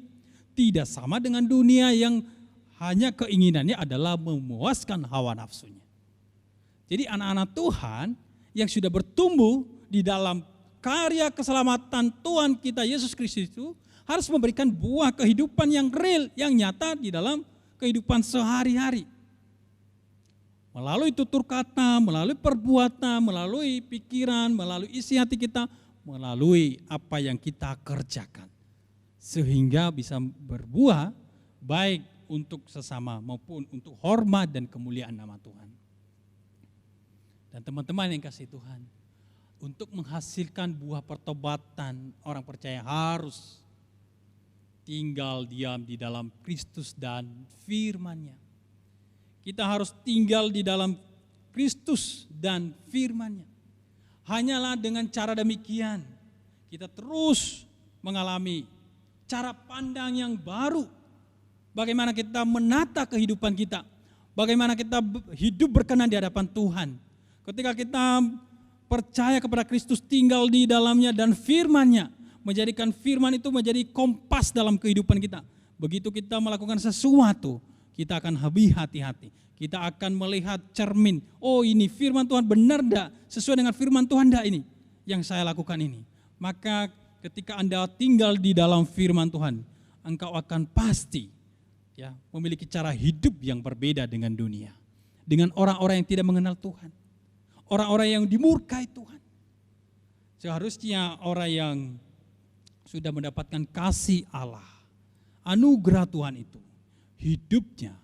Tidak sama dengan dunia yang hanya keinginannya adalah memuaskan hawa nafsunya. Jadi anak-anak Tuhan yang sudah bertumbuh di dalam karya keselamatan Tuhan kita Yesus Kristus itu harus memberikan buah kehidupan yang real, yang nyata di dalam kehidupan sehari-hari. Melalui tutur kata, melalui perbuatan, melalui pikiran, melalui isi hati kita, melalui apa yang kita kerjakan. Sehingga bisa berbuah baik untuk sesama maupun untuk hormat dan kemuliaan nama Tuhan. Dan teman-teman yang kasih Tuhan, untuk menghasilkan buah pertobatan, orang percaya harus tinggal diam di dalam Kristus dan firman-Nya. Kita harus tinggal di dalam Kristus dan firman-Nya. Hanyalah dengan cara demikian kita terus mengalami cara pandang yang baru. Bagaimana kita menata kehidupan kita. Bagaimana kita hidup berkenan di hadapan Tuhan. Ketika kita percaya kepada Kristus, tinggal di dalamnya dan firman-Nya, menjadikan firman itu menjadi kompas dalam kehidupan kita. Begitu kita melakukan sesuatu, kita akan lebih hati-hati. Kita akan melihat cermin, oh ini firman Tuhan benar enggak? Sesuai dengan firman Tuhan enggak ini yang saya lakukan ini? Maka ketika Anda tinggal di dalam firman Tuhan, engkau akan pasti ya memiliki cara hidup yang berbeda dengan dunia. Dengan orang-orang yang tidak mengenal Tuhan. Orang-orang yang dimurkai Tuhan. Seharusnya orang yang sudah mendapatkan kasih Allah, anugerah Tuhan itu, hidupnya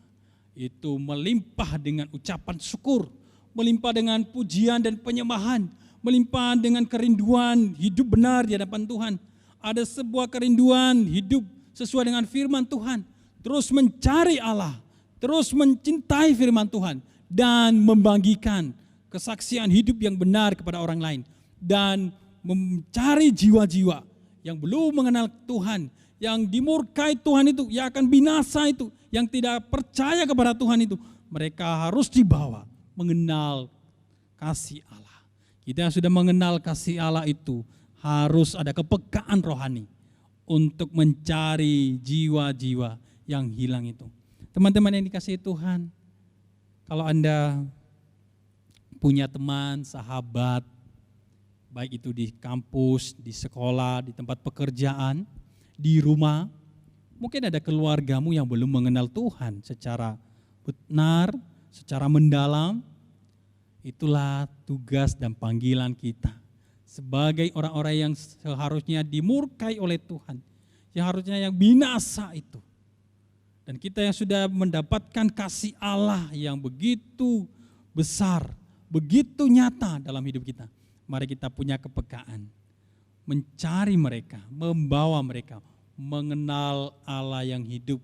itu melimpah dengan ucapan syukur, melimpah dengan pujian dan penyembahan, melimpah dengan kerinduan hidup benar di hadapan Tuhan. Ada sebuah kerinduan hidup sesuai dengan firman Tuhan, terus mencari Allah, terus mencintai firman Tuhan, dan membagikan kesaksian hidup yang benar kepada orang lain, dan mencari jiwa-jiwa yang belum mengenal Tuhan, yang dimurkai Tuhan itu, yang akan binasa itu, yang tidak percaya kepada Tuhan itu, mereka harus dibawa mengenal kasih Allah. Kita yang sudah mengenal kasih Allah itu harus ada kepekaan rohani untuk mencari jiwa-jiwa yang hilang itu. Teman-teman yang dikasihi Tuhan, kalau Anda punya teman, sahabat, baik itu di kampus, di sekolah, di tempat pekerjaan, di rumah, mungkin ada keluargamu yang belum mengenal Tuhan secara benar, secara mendalam. Itulah tugas dan panggilan kita sebagai orang-orang yang seharusnya dimurkai oleh Tuhan, yang harusnya yang binasa itu. Dan kita yang sudah mendapatkan kasih Allah yang begitu besar, begitu nyata dalam hidup kita, mari kita punya kepekaan, mencari mereka, membawa mereka, mengenal Allah yang hidup,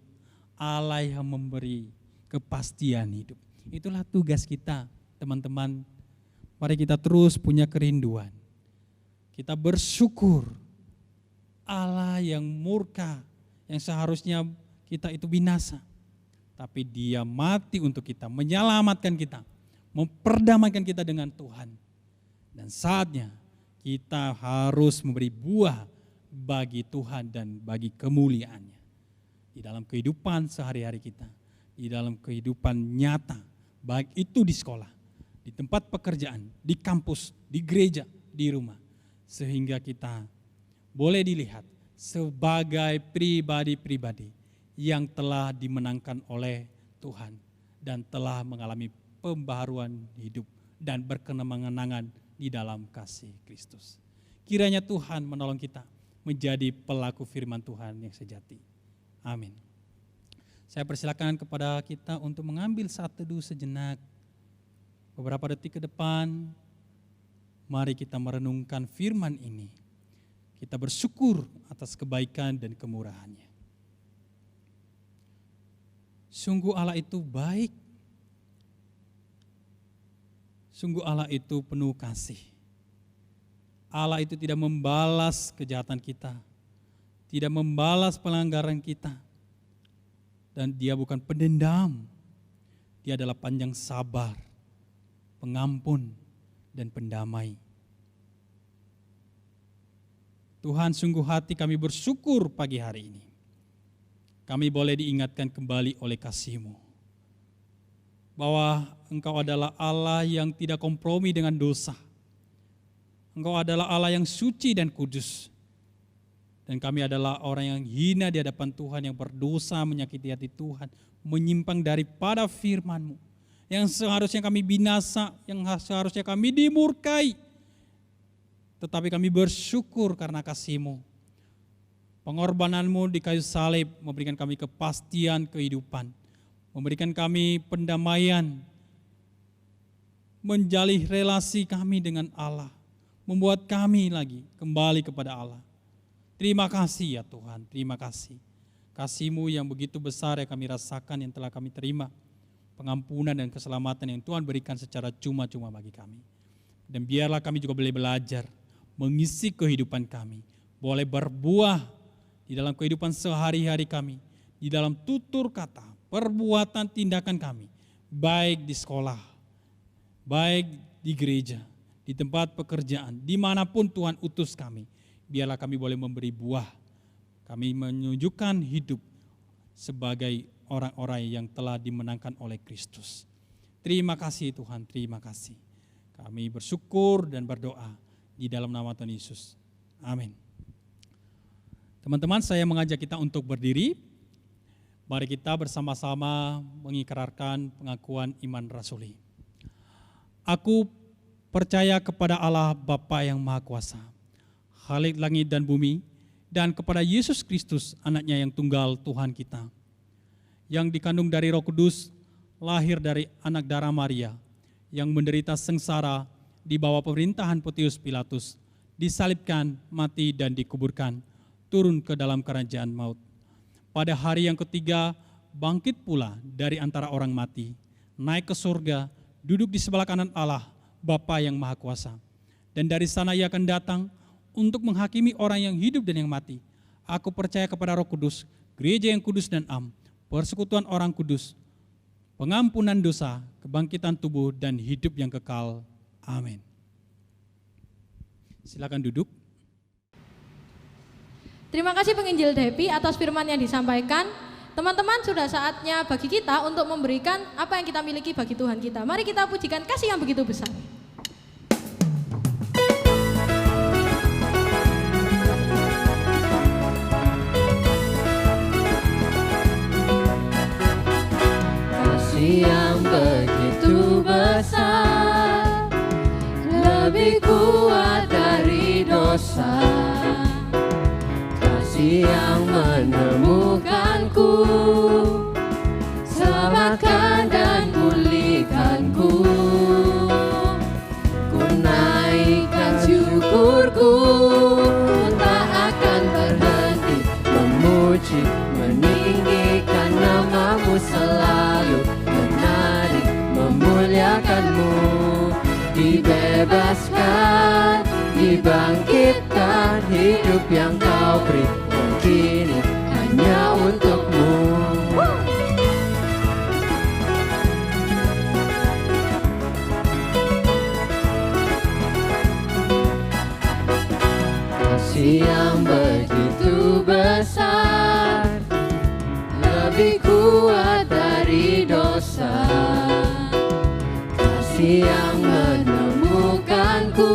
Allah yang memberi kepastian hidup. Itulah tugas kita, teman-teman. Mari kita terus punya kerinduan. Kita bersyukur Allah yang murka, yang seharusnya kita itu binasa, tapi Dia mati untuk kita, menyelamatkan kita, memperdamaikan kita dengan Tuhan. Dan saatnya kita harus memberi buah bagi Tuhan dan bagi kemuliaan-Nya. Di dalam kehidupan sehari-hari kita, di dalam kehidupan nyata, baik itu di sekolah, di tempat pekerjaan, di kampus, di gereja, di rumah. Sehingga kita boleh dilihat sebagai pribadi-pribadi yang telah dimenangkan oleh Tuhan dan telah mengalami pembaharuan hidup dan berkemenangan di dalam kasih Kristus. Kiranya Tuhan menolong kita menjadi pelaku firman Tuhan yang sejati. Amin. Saya persilakan kepada kita untuk mengambil saat teduh sejenak. Beberapa detik ke depan, mari kita merenungkan firman ini. Kita bersyukur atas kebaikan dan kemurahannya. Sungguh Allah itu baik. Sungguh Allah itu penuh kasih. Allah itu tidak membalas kejahatan kita, tidak membalas pelanggaran kita. Dan Dia bukan pendendam. Dia adalah panjang sabar, pengampun, dan pendamai. Tuhan, sungguh hati kami bersyukur pagi hari ini. Kami boleh diingatkan kembali oleh kasih-Mu, bahwa Engkau adalah Allah yang tidak kompromi dengan dosa. Engkau adalah Allah yang suci dan kudus. Dan kami adalah orang yang hina di hadapan Tuhan, yang berdosa, menyakiti hati Tuhan, menyimpang daripada firman-Mu. Yang seharusnya kami binasa, yang seharusnya kami dimurkai. Tetapi kami bersyukur karena kasih-Mu. Pengorbanan-Mu di kayu salib memberikan kami kepastian kehidupan. Memberikan kami pendamaian. Menjalin relasi kami dengan Allah. Membuat kami lagi kembali kepada Allah. Terima kasih ya Tuhan, terima kasih. Kasih-Mu yang begitu besar yang kami rasakan, yang telah kami terima. Pengampunan dan keselamatan yang Tuhan berikan secara cuma-cuma bagi kami. Dan biarlah kami juga boleh belajar, mengisi kehidupan kami. Boleh berbuah di dalam kehidupan sehari-hari kami. Di dalam tutur kata, perbuatan, tindakan kami. Baik di sekolah, baik di gereja, di tempat pekerjaan, dimanapun Tuhan utus kami. Biarlah kami boleh memberi buah. Kami menunjukkan hidup sebagai orang-orang yang telah dimenangkan oleh Kristus. Terima kasih Tuhan, terima kasih. Kami bersyukur dan berdoa di dalam nama Tuhan Yesus. Amin. Teman-teman, saya mengajak kita untuk berdiri. Mari kita bersama-sama mengikrarkan pengakuan iman rasuli. Aku percaya kepada Allah Bapa yang Maha Kuasa, Khalik langit dan bumi, dan kepada Yesus Kristus, anaknya yang tunggal Tuhan kita, yang dikandung dari Roh Kudus, lahir dari anak darah Maria, yang menderita sengsara di bawah pemerintahan Pontius Pilatus, disalibkan, mati dan dikuburkan, turun ke dalam kerajaan maut. Pada hari yang ketiga, bangkit pula dari antara orang mati, naik ke surga, duduk di sebelah kanan Allah, Bapa yang Maha Kuasa. Dan dari sana Ia akan datang untuk menghakimi orang yang hidup dan yang mati. Aku percaya kepada Roh Kudus, gereja yang kudus dan am, persekutuan orang kudus, pengampunan dosa, kebangkitan tubuh, dan hidup yang kekal. Amin. Silakan duduk. Terima kasih penginjil Depi atas firman yang disampaikan. Teman-teman, sudah saatnya bagi kita untuk memberikan apa yang kita miliki bagi Tuhan kita. Mari kita pujikan kasih yang begitu besar. Yang begitu besar, lebih kuat dari dosa. Kasih yang menemukanku, selamatkan dan pulihkanku. Ku naikkan syukurku, ku tak akan berhenti memuji, meninggikan nama-Mu selalu, memuliakan-Mu, dibebaskan, dibangkitkan, hidup yang Kau beri kini hanya untuk-Mu. Kasih yang begitu besar, lebih kuat dari dosa. Kasih yang menemukanku,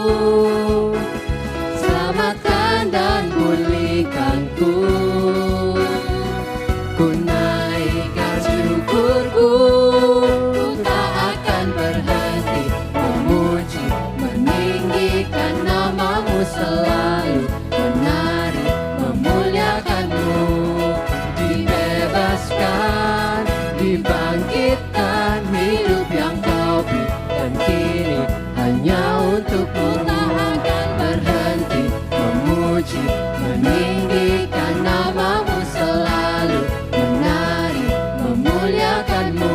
selamatkan dan pulihkanku. Ku naikkan syukurku, ku tak akan selalu menari memuliakan-Mu. Dibebaskan, dibangkitkan, hidup yang Kau beri, dan kini hanya untuk-Mu. Tak akan berhenti memuji, meninggikan nama-Mu, selalu menari memuliakan-Mu.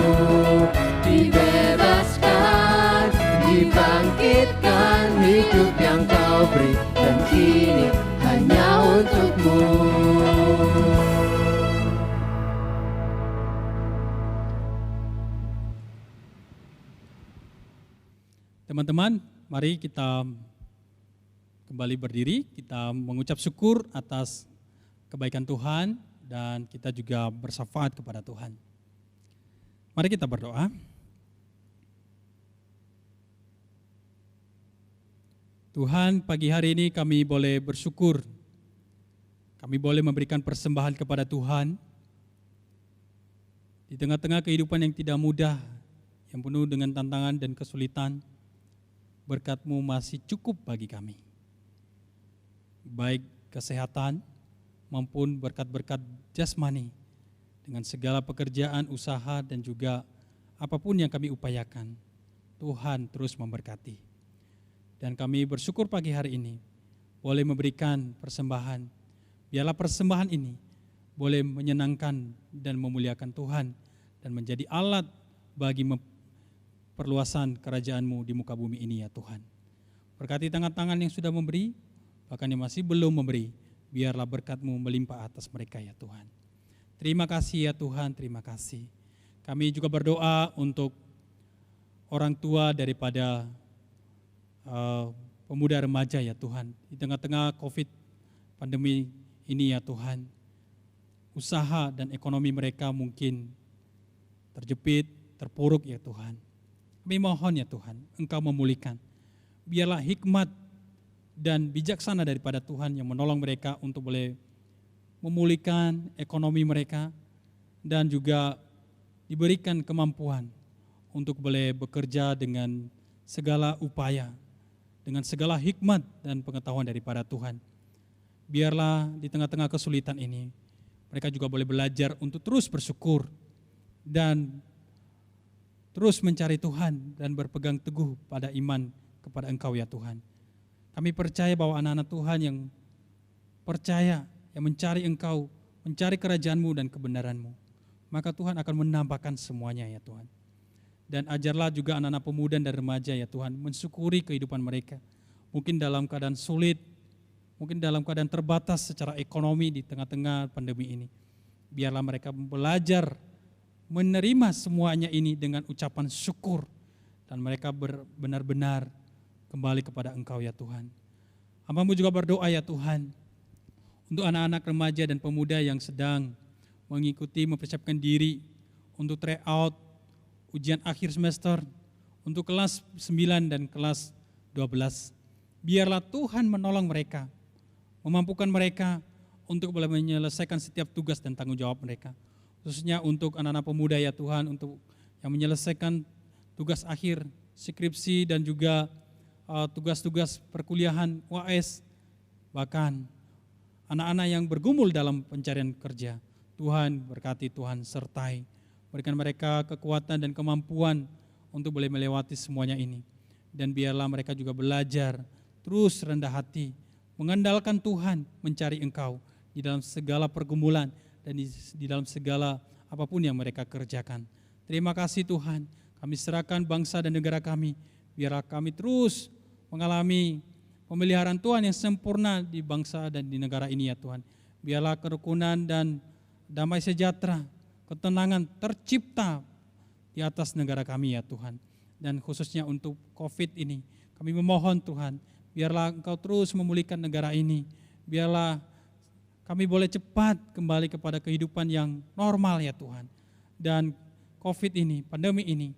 Dibebaskan, dibangkitkan, hidup yang Kau beri, dan kini hanya untuk-Mu. Teman-teman, mari kita kembali berdiri, kita mengucap syukur atas kebaikan Tuhan dan kita juga bersyafaat kepada Tuhan. Mari kita berdoa. Tuhan, pagi hari ini kami boleh bersyukur, kami boleh memberikan persembahan kepada Tuhan di tengah-tengah kehidupan yang tidak mudah, yang penuh dengan tantangan dan kesulitan. Berkat-Mu masih cukup bagi kami, baik kesehatan maupun berkat-berkat jasmani, dengan segala pekerjaan, usaha, dan juga apapun yang kami upayakan. Tuhan terus memberkati. Dan kami bersyukur pagi hari ini boleh memberikan persembahan. Biarlah persembahan ini boleh menyenangkan dan memuliakan Tuhan dan menjadi alat bagi perluasan kerajaan-Mu di muka bumi ini ya Tuhan. Berkati tangan-tangan yang sudah memberi, bahkan yang masih belum memberi, biarlah berkat-Mu melimpah atas mereka ya Tuhan. Terima kasih ya Tuhan, terima kasih. Kami juga berdoa untuk orang tua daripada pemuda remaja ya Tuhan. Di tengah-tengah COVID pandemi ini ya Tuhan, usaha dan ekonomi mereka mungkin terjepit, terpuruk ya Tuhan. Kami mohon ya Tuhan, Engkau memulihkan. Biarlah hikmat dan bijaksana daripada Tuhan yang menolong mereka untuk boleh memulihkan ekonomi mereka dan juga diberikan kemampuan untuk boleh bekerja dengan segala upaya, dengan segala hikmat dan pengetahuan daripada Tuhan. Biarlah di tengah-tengah kesulitan ini, mereka juga boleh belajar untuk terus bersyukur dan terus mencari Tuhan dan berpegang teguh pada iman kepada Engkau ya Tuhan. Kami percaya bahwa anak-anak Tuhan yang percaya, yang mencari Engkau, mencari kerajaan-Mu dan kebenaran-Mu, maka Tuhan akan menambahkan semuanya ya Tuhan. Dan ajarlah juga anak-anak pemuda dan remaja ya Tuhan, mensyukuri kehidupan mereka. Mungkin dalam keadaan sulit, mungkin dalam keadaan terbatas secara ekonomi di tengah-tengah pandemi ini. Biarlah mereka belajar menerima semuanya ini dengan ucapan syukur dan mereka benar-benar kembali kepada Engkau ya Tuhan. Hamba-Mu juga berdoa ya Tuhan untuk anak-anak remaja dan pemuda yang sedang mengikuti, mempersiapkan diri untuk tryout ujian akhir semester untuk kelas 9 dan kelas 12. Biarlah Tuhan menolong mereka, memampukan mereka untuk boleh menyelesaikan setiap tugas dan tanggung jawab mereka. Khususnya untuk anak-anak pemuda ya Tuhan, untuk yang menyelesaikan tugas akhir, skripsi dan juga tugas-tugas perkuliahan, UAS, bahkan anak-anak yang bergumul dalam pencarian kerja. Tuhan berkati, Tuhan sertai, berikan mereka kekuatan dan kemampuan untuk boleh melewati semuanya ini. Dan biarlah mereka juga belajar terus rendah hati, mengandalkan Tuhan, mencari Engkau di dalam segala pergumulan dan di dalam segala apapun yang mereka kerjakan. Terima kasih Tuhan, kami serahkan bangsa dan negara kami, biarlah kami terus mengalami pemeliharaan Tuhan yang sempurna di bangsa dan di negara ini ya Tuhan. Biarlah kerukunan dan damai sejahtera, ketenangan tercipta di atas negara kami ya Tuhan. Dan khususnya untuk COVID ini, kami memohon Tuhan, biarlah Engkau terus memulihkan negara ini, biarlah kami boleh cepat kembali kepada kehidupan yang normal ya Tuhan. Dan COVID ini, pandemi ini,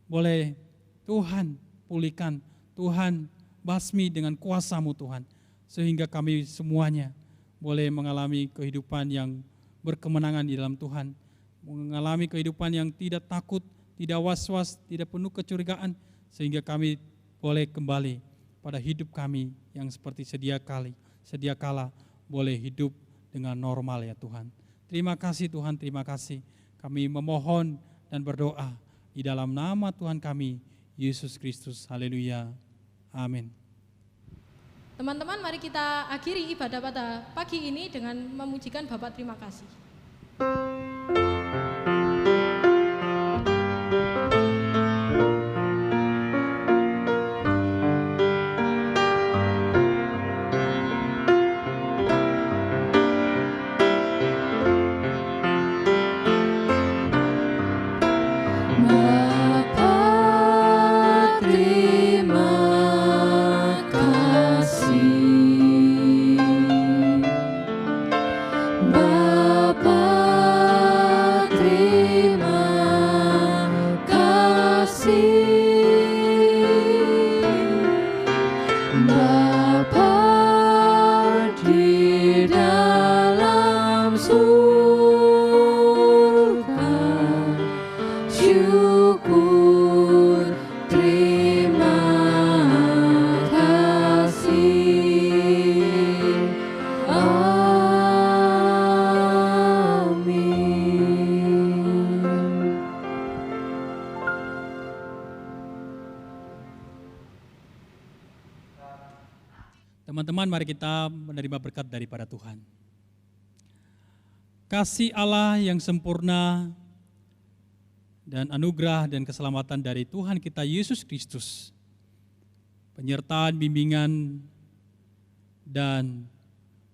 boleh Tuhan pulihkan, Tuhan basmi dengan kuasa-Mu Tuhan. Sehingga kami semuanya boleh mengalami kehidupan yang berkemenangan di dalam Tuhan. Mengalami kehidupan yang tidak takut, tidak was-was, tidak penuh kecurigaan. Sehingga kami boleh kembali pada hidup kami yang seperti sedia kala boleh hidup dengan normal ya Tuhan. Terima kasih Tuhan, terima kasih. Kami memohon dan berdoa di dalam nama Tuhan kami, Yesus Kristus. Haleluya. Amin. Teman-teman, mari kita akhiri ibadah pada pagi ini dengan memujikan Bapa terima kasih. Teman-teman, mari kita menerima berkat daripada Tuhan. Kasih Allah yang sempurna dan anugerah dan keselamatan dari Tuhan kita Yesus Kristus, penyertaan, bimbingan, dan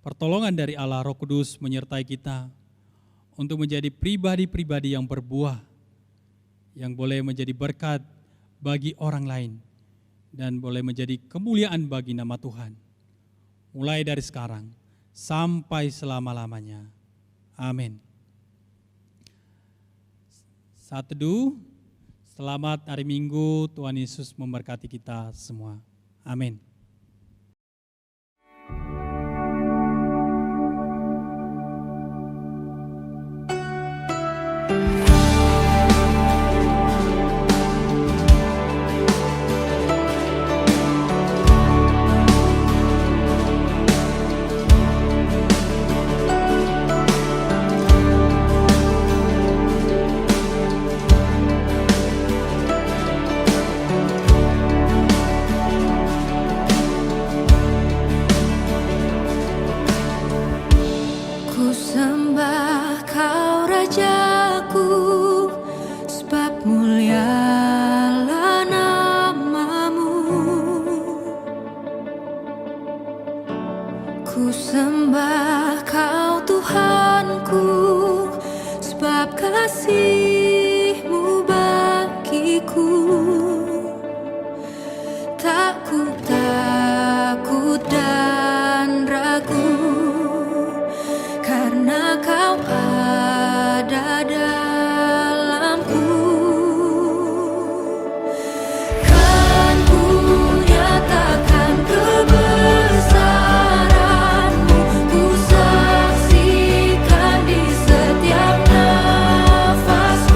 pertolongan dari Allah Roh Kudus menyertai kita untuk menjadi pribadi-pribadi yang berbuah, yang boleh menjadi berkat bagi orang lain, dan boleh menjadi kemuliaan bagi nama Tuhan. Mulai dari sekarang sampai selama-lamanya. Amin. Saat teduh, selamat hari Minggu, Tuhan Yesus memberkati kita semua. Amin. Ku sembah Kau Tuhanku, sebab kasih-Mu bagiku. Tak ku takut dan ragu, karena Kau ada dalamku. Kan ku nyatakan kebesaran-Mu, ku saksikan di setiap nafasku.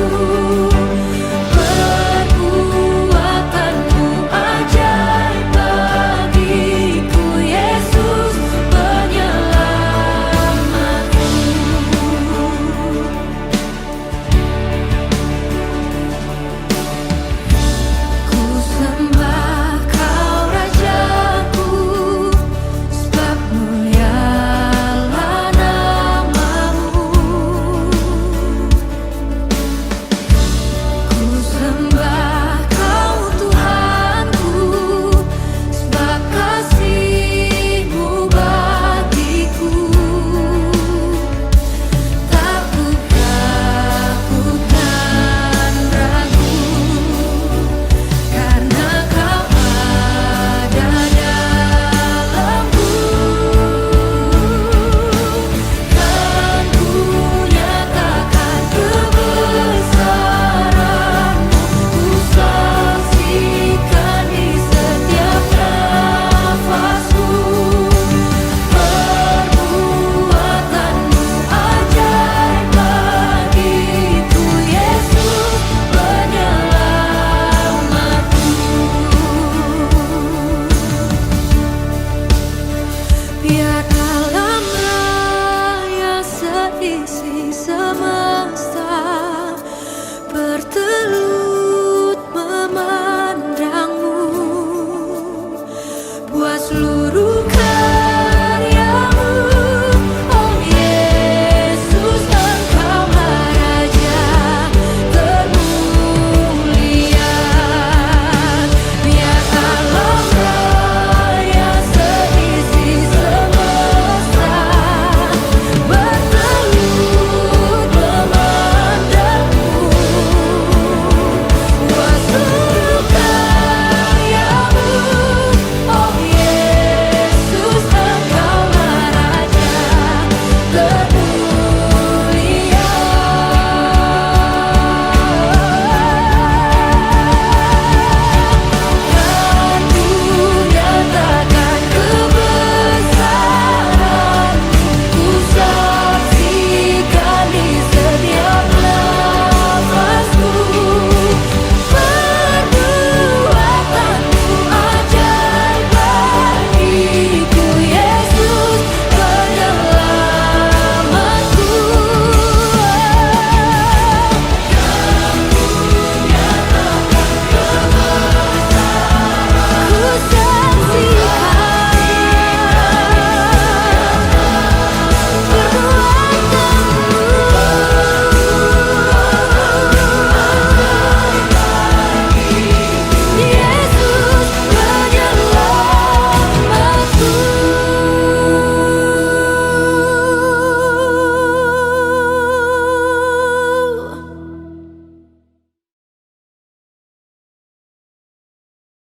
seluruh